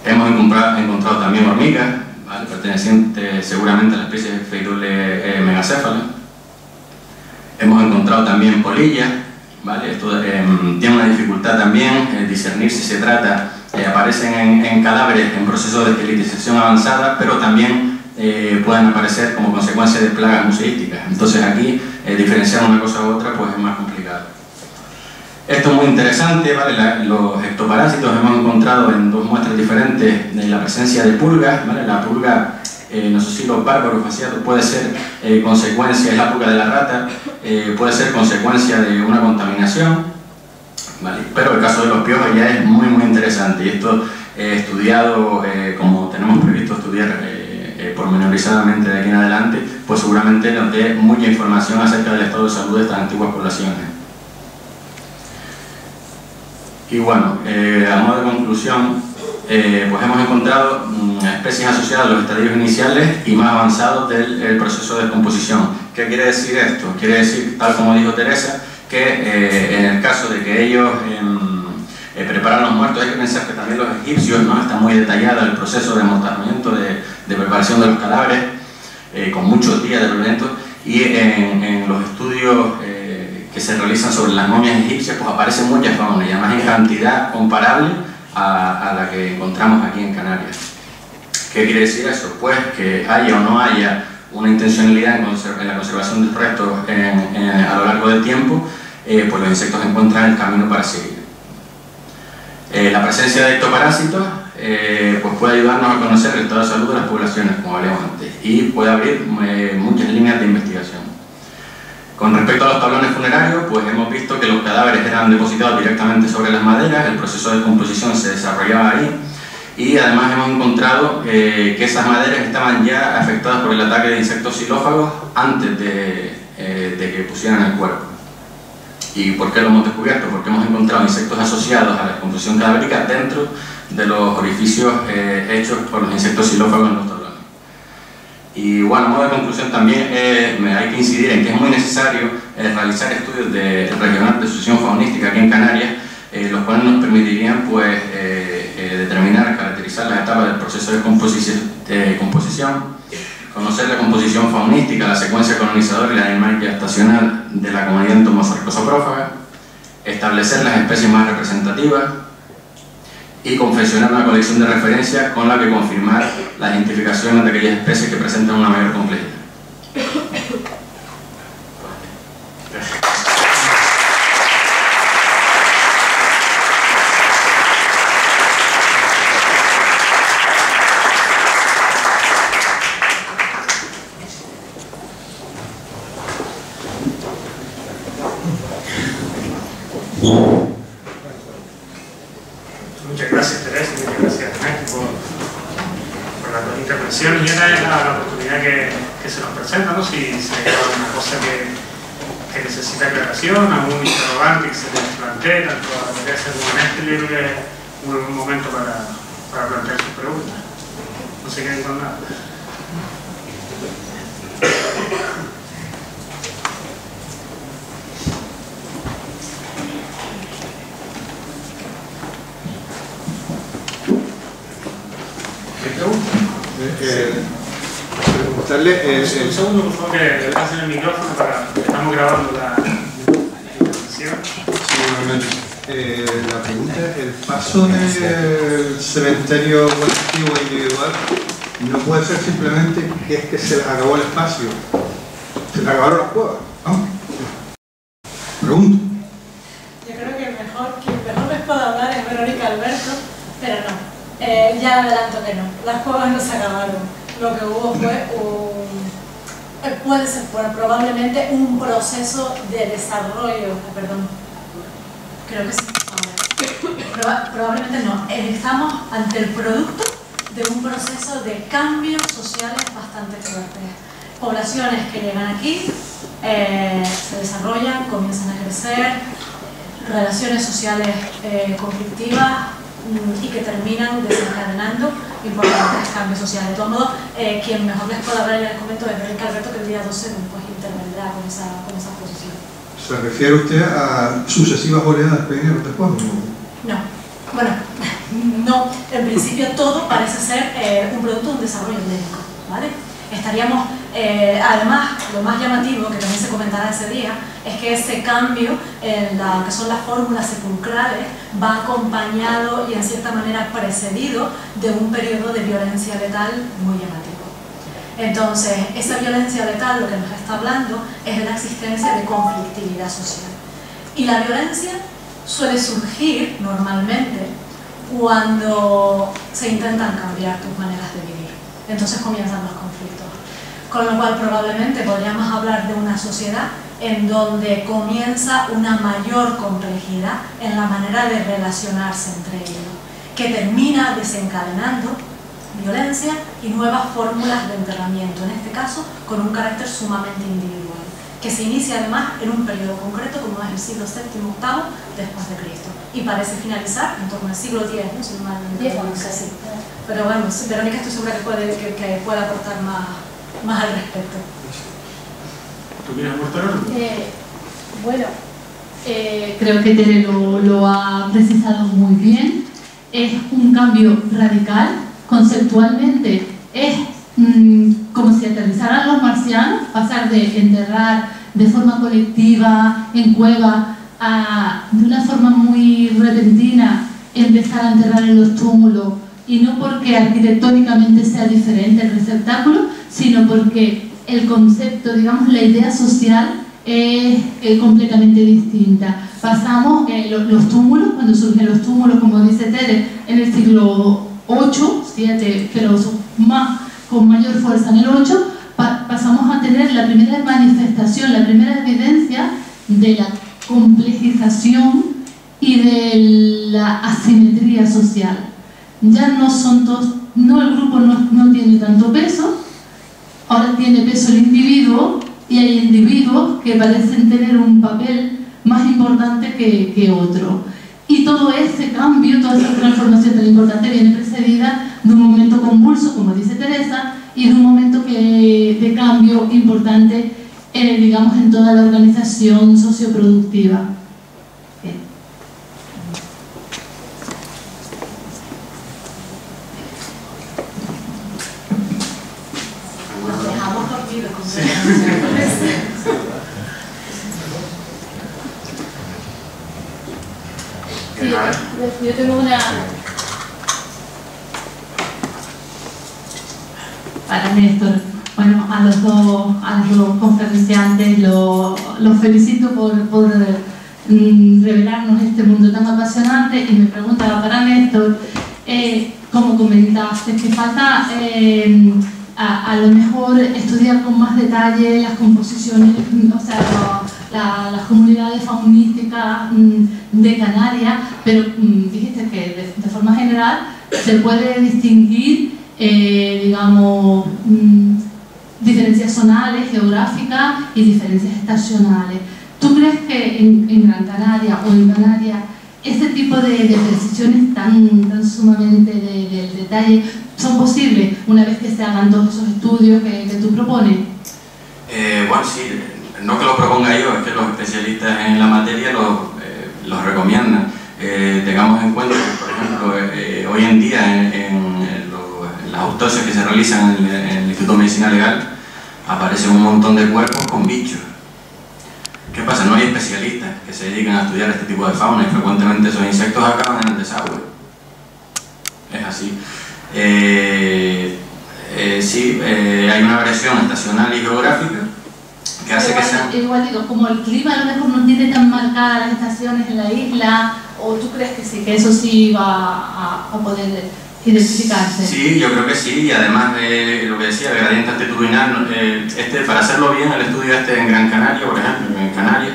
Hemos encontrado también hormigas, ¿vale?, pertenecientes seguramente a la especie Pheidule megacéfala. Hemos encontrado también polillas, ¿vale? Esto tiene una dificultad también, discernir si se trata, aparecen en cadáveres en proceso de esqueletización avanzada, pero también pueden aparecer como consecuencia de plagas museísticas. Entonces aquí diferenciar una cosa u otra pues es más complicado. Esto es muy interesante, ¿vale? Los ectoparásitos hemos encontrado en dos muestras diferentes la presencia de pulgas, ¿vale? La pulga Nosocilos bárbaros fasciatus puede ser consecuencia, es la pulga de la rata, puede ser consecuencia de una contaminación, ¿vale? Pero el caso de los piojos ya es muy interesante, y esto estudiado como tenemos previsto estudiar pormenorizadamente de aquí en adelante, pues seguramente nos dé mucha información acerca del estado de salud de estas antiguas poblaciones. Y bueno, a modo de conclusión, pues hemos encontrado especies asociadas a los estadios iniciales y más avanzados del proceso de descomposición. ¿Qué quiere decir esto? Quiere decir, tal como dijo Teresa, que en el caso de que ellos preparan los muertos, hay que pensar que también los egipcios, ¿no?, está muy detallado el proceso de amortajamiento, de preparación de los cadáveres, con muchos días de preparación, y en los estudios que se realizan sobre las momias egipcias, pues aparecen muchas fauna, y además en cantidad comparable a la que encontramos aquí en Canarias. ¿Qué quiere decir eso? Pues que haya o no haya una intencionalidad en la conservación de los restos a lo largo del tiempo, pues los insectos encuentran el camino para seguir. La presencia de ectoparásitos pues puede ayudarnos a conocer el estado de salud de las poblaciones, como hablamos antes, y puede abrir muchas líneas de investigación. Con respecto a los tablones funerarios, pues hemos visto que los cadáveres eran depositados directamente sobre las maderas, el proceso de descomposición se desarrollaba ahí, y además hemos encontrado que esas maderas estaban ya afectadas por el ataque de insectos xilófagos antes de que pusieran el cuerpo. ¿Y por qué lo hemos descubierto? Porque hemos encontrado insectos asociados a la descomposición cadavérica dentro de los orificios hechos por los insectos xilófagos en los tablones. Y bueno, a modo de conclusión también hay que incidir en que es muy necesario realizar estudios regionales de sucesión faunística aquí en Canarias, los cuales nos permitirían pues, determinar, caracterizar las etapas del proceso de composición, conocer la composición faunística, la secuencia colonizadora y la dinámica estacional de la comunidad entomosarcosoprófaga, establecer las especies más representativas y confeccionar una colección de referencias con la que confirmar las identificaciones de aquellas especies que presentan una mayor complejidad. Muchas gracias, Teresa, muchas gracias, Ernesto, por las dos intervenciones. Y ahora es la oportunidad que se nos presenta, ¿no? Si se queda alguna cosa que necesita aclaración, algún interrogante que se les plantea, tanto a Teresa como a Ernesto, libre un buen momento para plantear sus preguntas. No se queden con nada. Preguntarle un segundo, por favor, que le pasen el micrófono para que estamos grabando la intervención. Sí, la pregunta es: el paso del cementerio colectivo e individual no puede ser simplemente que es que se les acabó el espacio, se les acabaron las cuevas, ¿no? Pregunto. Yo creo que quien mejor les puede hablar es Verónica Alberto, pero no. Ya adelanto que no, las cuevas no se acabaron. Lo que hubo fue puede ser probablemente un proceso de desarrollo, perdón, creo que sí, probablemente no, estamos ante el producto de un proceso de cambios sociales bastante fuertes. Poblaciones que llegan aquí, se desarrollan, comienzan a crecer, relaciones sociales conflictivas, y que terminan desencadenando importantes cambios sociales. De todos modos, quien mejor les puede hablar en el comento es Verónica Alberto, que el día 12 pues, intervendrá con esa posición. ¿Se refiere usted a sucesivas oleadas que vinieron después? No. Bueno, no. En principio todo parece ser un producto de un desarrollo endémico, ¿vale? Estaríamos, además, lo más llamativo, que también se comentará ese día, es que ese cambio en lo que son las fórmulas sepulcrales va acompañado y en cierta manera precedido de un periodo de violencia letal muy llamativo. Entonces, esa violencia letal lo que nos está hablando es de la existencia de conflictividad social. Y la violencia suele surgir normalmente cuando se intentan cambiar tus maneras de vivir. Entonces comienzan los conflictos. Con lo cual probablemente podríamos hablar de una sociedad en donde comienza una mayor complejidad en la manera de relacionarse entre ellos, que termina desencadenando violencia y nuevas fórmulas de enterramiento, en este caso con un carácter sumamente individual, que se inicia además en un periodo concreto como es el siglo VII-VIII después de Cristo y parece finalizar en torno al siglo X, ¿no? Si no mal recuerdo, sí. Pero bueno, Verónica estoy segura que puede aportar más al respecto. ¿Tú quieres aportar algo? Bueno, creo que Tere lo ha precisado muy bien. Es un cambio radical. Conceptualmente es como si aterrizaran los marcianos, pasar de enterrar de forma colectiva en cueva a, de una forma muy repentina, empezar a enterrar en los túmulos, y no porque arquitectónicamente sea diferente el receptáculo, sino porque el concepto, digamos, la idea social es completamente distinta. Pasamos los túmulos, cuando surgen los túmulos, como dice Tere, en el siglo 8, 7, pero con mayor fuerza en el 8, pasamos a tener la primera manifestación, la primera evidencia de la complejización y de la asimetría social. Ya no son todos, el grupo no tiene tanto peso, ahora tiene peso el individuo, y hay individuos que parecen tener un papel más importante que otro. Y todo ese cambio, toda esa transformación tan importante viene precedida de un momento convulso, como dice Teresa, y de un momento de cambio importante, digamos, en toda la organización socioproductiva. Bien. Nos dejamos dormidos completamente. Sí, yo tengo una... Para Néstor, bueno, a los dos conferenciantes los felicito por revelarnos este mundo tan apasionante, y me preguntaba para Néstor, como comentaste, que falta a lo mejor estudiar con más detalle las composiciones, o sea, las comunidades faunísticas de Canarias, pero dijiste que de forma general se puede distinguir, digamos, diferencias zonales, geográficas y diferencias estacionales. ¿Tú crees que en Gran Canaria o en Canarias este tipo de precisiones tan sumamente del detalle son posibles una vez que se hagan todos esos estudios que tú propones? Bueno, sí, no que lo proponga yo, es que los especialistas en la materia los recomiendan. Tengamos en cuenta que, por ejemplo, hoy en día en las autopsias que se realizan en el Instituto de Medicina Legal aparecen un montón de cuerpos con bichos. ¿Qué pasa? No hay especialistas que se dediquen a estudiar este tipo de fauna, y frecuentemente esos insectos acaban en el desagüe. Es así. Sí, hay una variación estacional y geográfica que hace que sean... Igual digo, como el clima a lo mejor no tiene tan marcadas las estaciones en la isla, ¿o tú crees que sí, que eso sí va a poder identificarse? Sí, yo creo que sí, y además de lo que decía, el gradiente altitudinal, para hacerlo bien, el estudio en Gran Canaria, por ejemplo, en Canarias,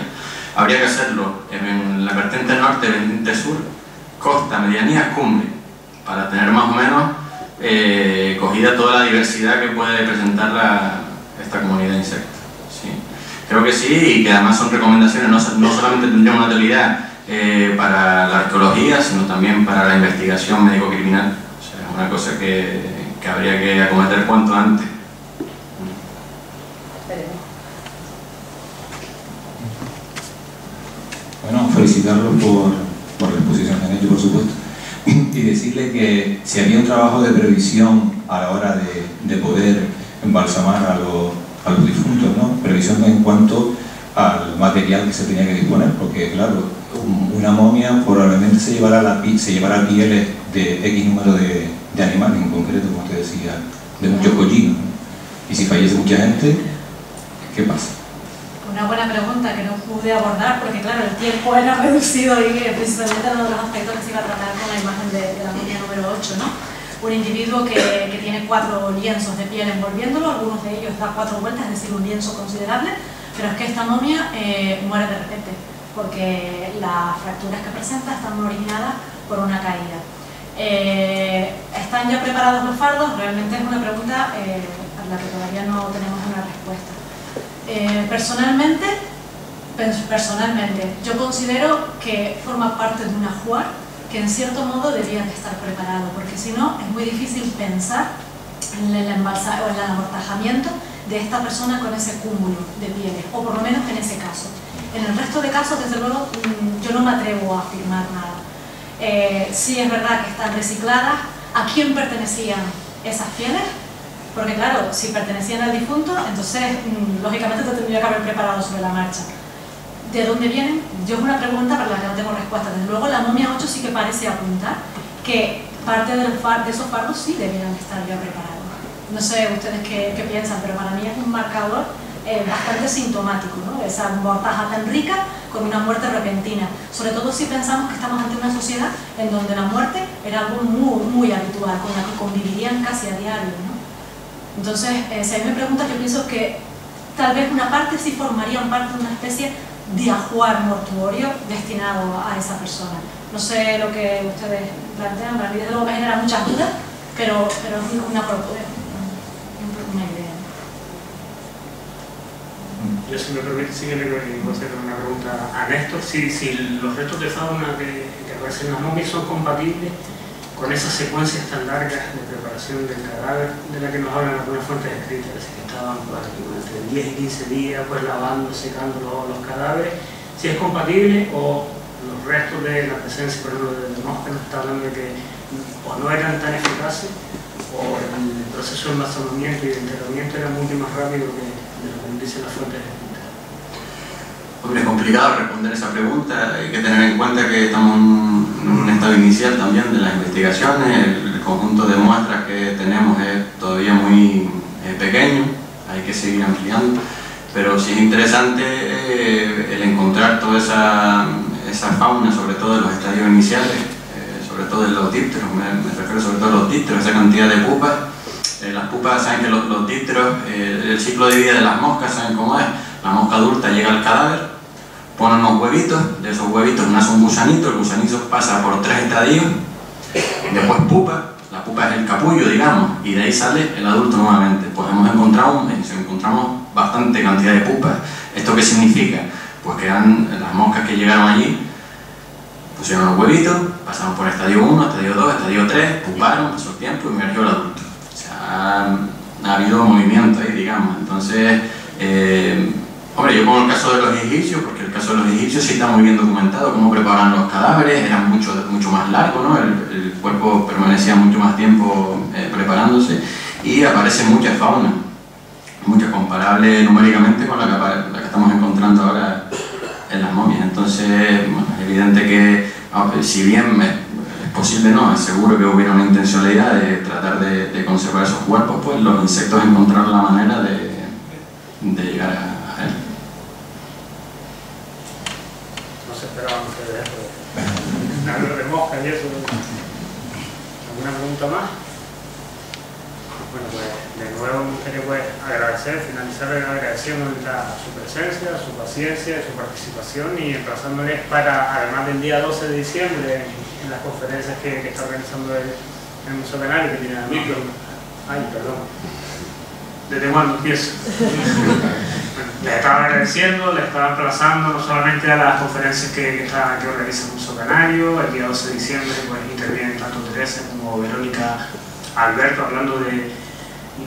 habría que hacerlo en la vertiente norte, vertiente sur, costa, medianía, cumbre, para tener más o menos cogida toda la diversidad que puede presentar esta comunidad de insectos. Sí. Creo que sí, y que además son recomendaciones, no solamente tendrían una utilidad para la arqueología, sino también para la investigación médico-criminal. O sea, es una cosa que habría que acometer cuanto antes. felicitarlos por la exposición que han hecho, por supuesto, y decirle que si había un trabajo de previsión a la hora de poder embalsamar a los difuntos, ¿no? Previsión en cuanto al material que se tenía que disponer, porque claro, una momia probablemente se llevará pieles de X número de animales, en concreto, como usted decía, de muchos collinos, ¿no? Y si fallece mucha gente, ¿qué pasa? Una buena pregunta que no pude abordar porque claro, el tiempo era reducido y precisamente uno de los aspectos que se iba a tratar con la imagen de la momia número 8, ¿no? Un individuo que tiene 4 lienzos de piel envolviéndolo, algunos de ellos da 4 vueltas, es decir, un lienzo considerable, pero es que esta momia muere de repente porque las fracturas que presenta están originadas por una caída. ¿Están ya preparados los fardos? Realmente es una pregunta a la que todavía no tenemos una respuesta. Personalmente, yo considero que forma parte de un ajuar que en cierto modo debían de estar preparados, porque si no es muy difícil pensar en el amortajamiento de esta persona con ese cúmulo de pieles, o por lo menos en ese caso. En el resto de casos, desde luego, yo no me atrevo a afirmar nada. Sí es verdad que están recicladas. ¿A quién pertenecían esas pieles? Porque claro, si pertenecían al difunto, entonces lógicamente te tendría que haber preparado sobre la marcha. ¿De dónde vienen? Yo es una pregunta para la que no tengo respuesta. Desde luego la momia 8 sí que parece apuntar que parte de esos fardos sí debieran estar ya preparados. No sé ustedes qué piensan, pero para mí es un marcador bastante sintomático, ¿no? Esa mortaja tan rica con una muerte repentina. Sobre todo si pensamos que estamos ante una sociedad en donde la muerte era algo muy, muy habitual, con la que convivirían casi a diario, ¿no? Entonces, si a mí me preguntan, yo pienso que tal vez una parte sí formarían parte de una especie de ajuar mortuorio destinado a esa persona. No sé lo que ustedes plantean, para mí desde luego me genera muchas dudas, pero es una idea. Yo, si me permite, sí que le voy a hacer una pregunta a Néstor. Si los restos de fauna que aparecen en las momias son compatibles con esas secuencias tan largas de preparación del cadáver de la que nos hablan algunas fuentes escritas, es decir, que estaban entre 10 y 15 días pues lavando, secando los cadáveres, si es compatible o los restos de la presencia, por ejemplo, de Demóstenes, está hablando de que o no eran tan eficaces o el proceso de embalsamamiento y de enterramiento era mucho más rápido que de lo que dicen las fuentes escritas. Hombre, es complicado responder esa pregunta. Hay que tener en cuenta que estamos en un estado inicial también de las investigaciones. El conjunto de muestras que tenemos es todavía muy pequeño, hay que seguir ampliando, pero sí es interesante el encontrar toda esa fauna, sobre todo en los estadios iniciales, sobre todo en los dípteros, me refiero sobre todo a los dípteros, esa cantidad de pupas. Las pupas, saben que los dípteros, el ciclo de vida de las moscas, saben cómo es. La mosca adulta llega al cadáver, pone unos huevitos, de esos huevitos nace un gusanito, el gusanito pasa por 3 estadios, después pupa, la pupa es el capullo, digamos, y de ahí sale el adulto nuevamente. Pues encontramos bastante cantidad de pupas. ¿Esto qué significa? Pues que eran las moscas que llegaron allí, pusieron los huevitos, pasaron por estadio 1, estadio 2, estadio 3, puparon, pasó el tiempo y emergió el adulto. O sea, ha habido movimiento ahí, digamos. Entonces, hombre, yo pongo el caso de los egipcios, porque el caso de los egipcios sí está muy bien documentado, cómo preparaban los cadáveres, eran mucho más largos, ¿no? El cuerpo permanecía mucho más tiempo preparándose, y aparece mucha fauna, mucha comparable numéricamente con la que estamos encontrando ahora en las momias. Entonces, bueno, es evidente que, si bien es posible, no, es seguro que hubiera una intencionalidad de tratar de conservar esos cuerpos, pues los insectos encontraron la manera de llegar a él. No se esperaban ustedes eso, hablar de moscas y eso. ¿Alguna pregunta más? Bueno, pues de nuevo me gustaría finalizar agradeciendo su presencia, su paciencia, su participación y emplazándoles para, además del día 12 de diciembre, en las conferencias que está organizando el Museo Canario, que tiene a micro. Ay, perdón. ¿Desde cuándo empiezo? Les estaba agradeciendo, les estaba emplazando no solamente a las conferencias que organiza el Museo Canario. El día 12 de diciembre pues intervienen tanto Teresa como Verónica Alberto hablando de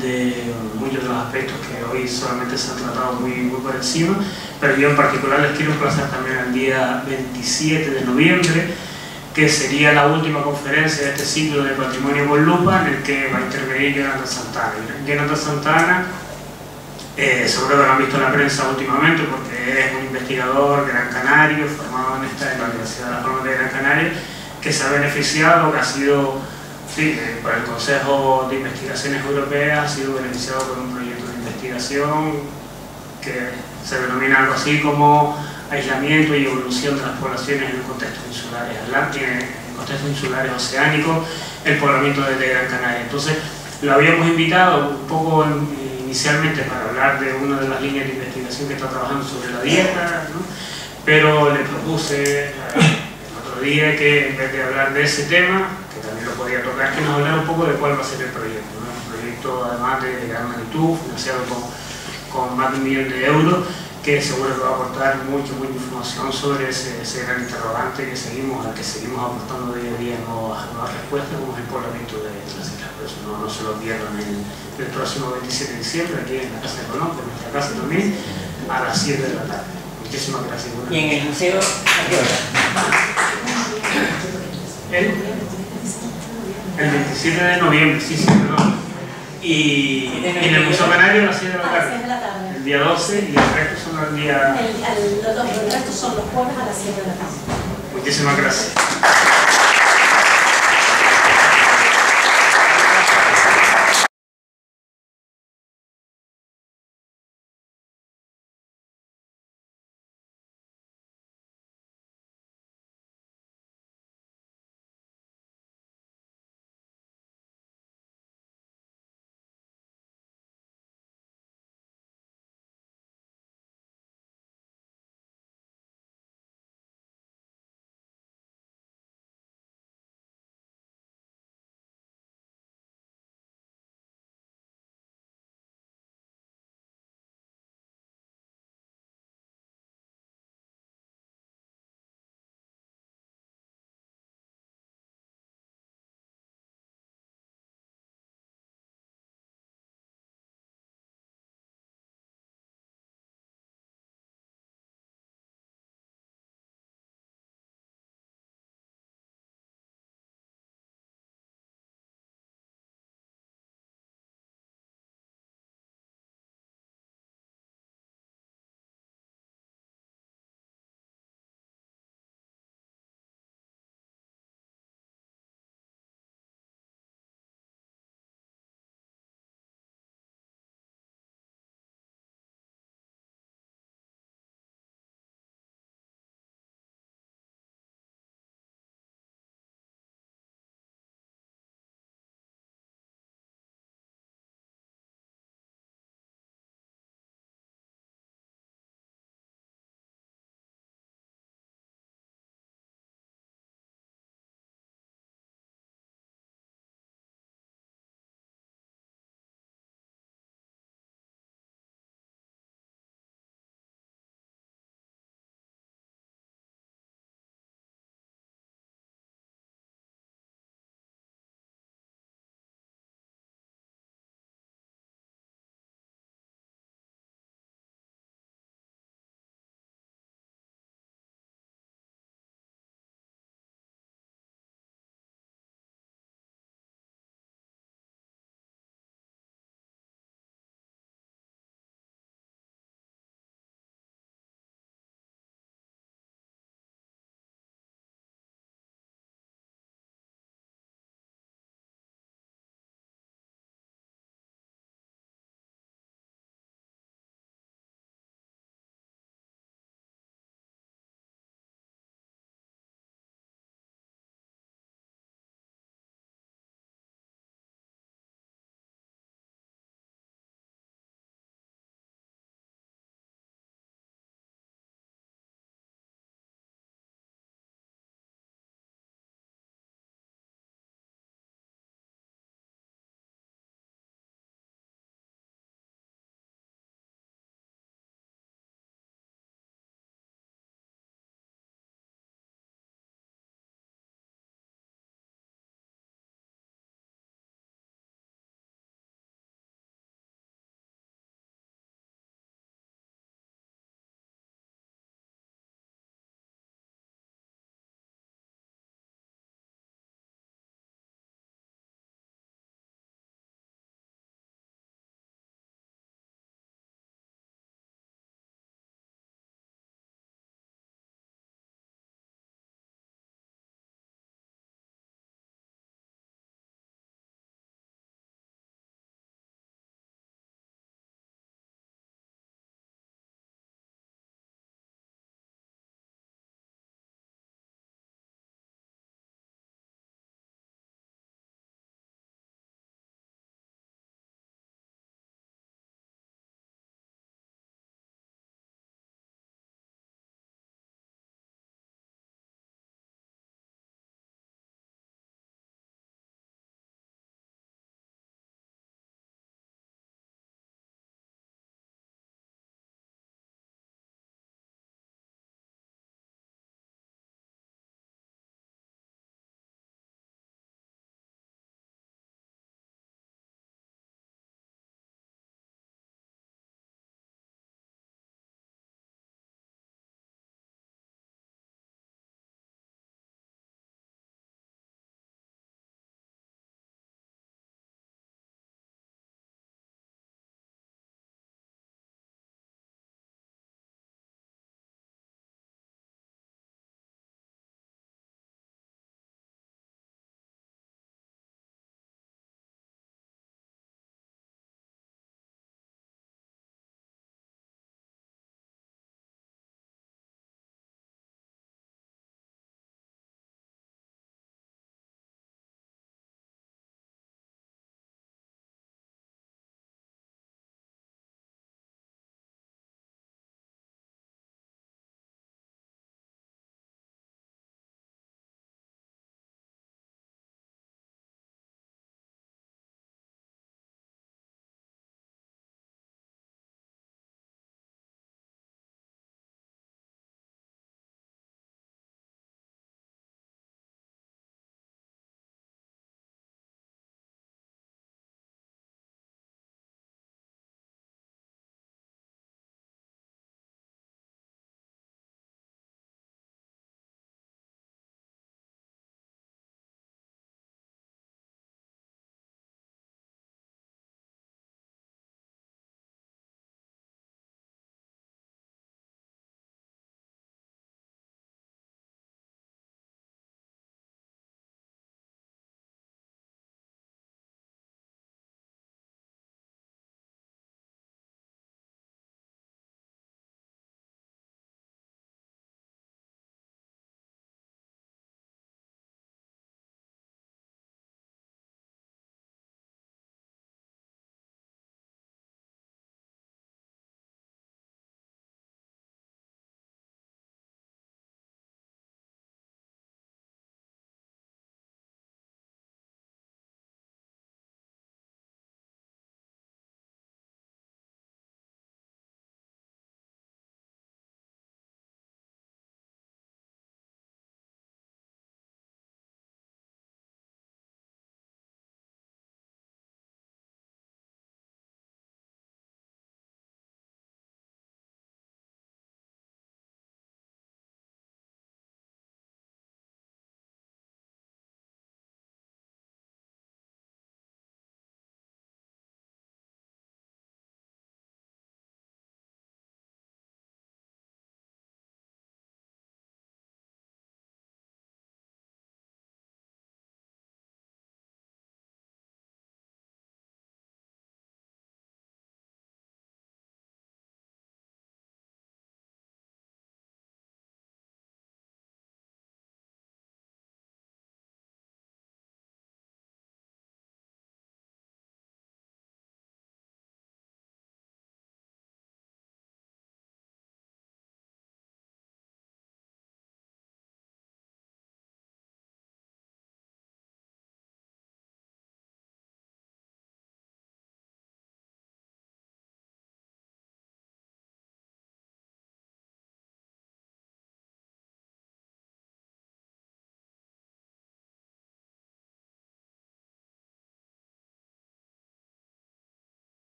de muchos de los aspectos que hoy solamente se han tratado muy por encima, pero yo en particular les quiero emplazar también al día 27 de noviembre, que sería la última conferencia de este ciclo de Patrimonio con Lupa, en el que va a intervenir Jonathan Santana. Jonathan Santana, seguro que lo han visto en la prensa últimamente, porque es un investigador gran canario, formado en la Universidad de las Palmas de Gran Canaria, que se ha beneficiado, que ha sido, sí, por el Consejo de Investigaciones Europeas, ha sido beneficiado por un proyecto de investigación que se denomina algo así como aislamiento y evolución de las poblaciones en contextos insulares atlánticos, en contextos insulares oceánicos, el poblamiento de Gran Canaria. Entonces, lo habíamos invitado un poco inicialmente para hablar de una de las líneas de investigación que está trabajando sobre la dieta, ¿no? Pero le propuse el otro día que en vez de hablar de ese tema, que también lo podía tocar, que nos hablara un poco de cuál va a ser el proyecto, ¿no? Un proyecto además de gran magnitud, financiado con más de 1 millón de euros, que seguro que va a aportar mucha información sobre ese gran interrogante que seguimos aportando día a día nuevas respuestas, como es el poblamiento de las islas. Por eso no se lo pierdan el próximo 27 de diciembre, aquí en la Casa de Colón, en nuestra casa también, a las 7 de la tarde. Muchísimas gracias. ¿Y en el museo a qué hora? El 27 de noviembre, sí, perdón. Y en el Museo Canario a las 6 de la tarde. El día 12 y el resto son los días... Los restos son los jueves a las 7 de la tarde. Muchísimas gracias.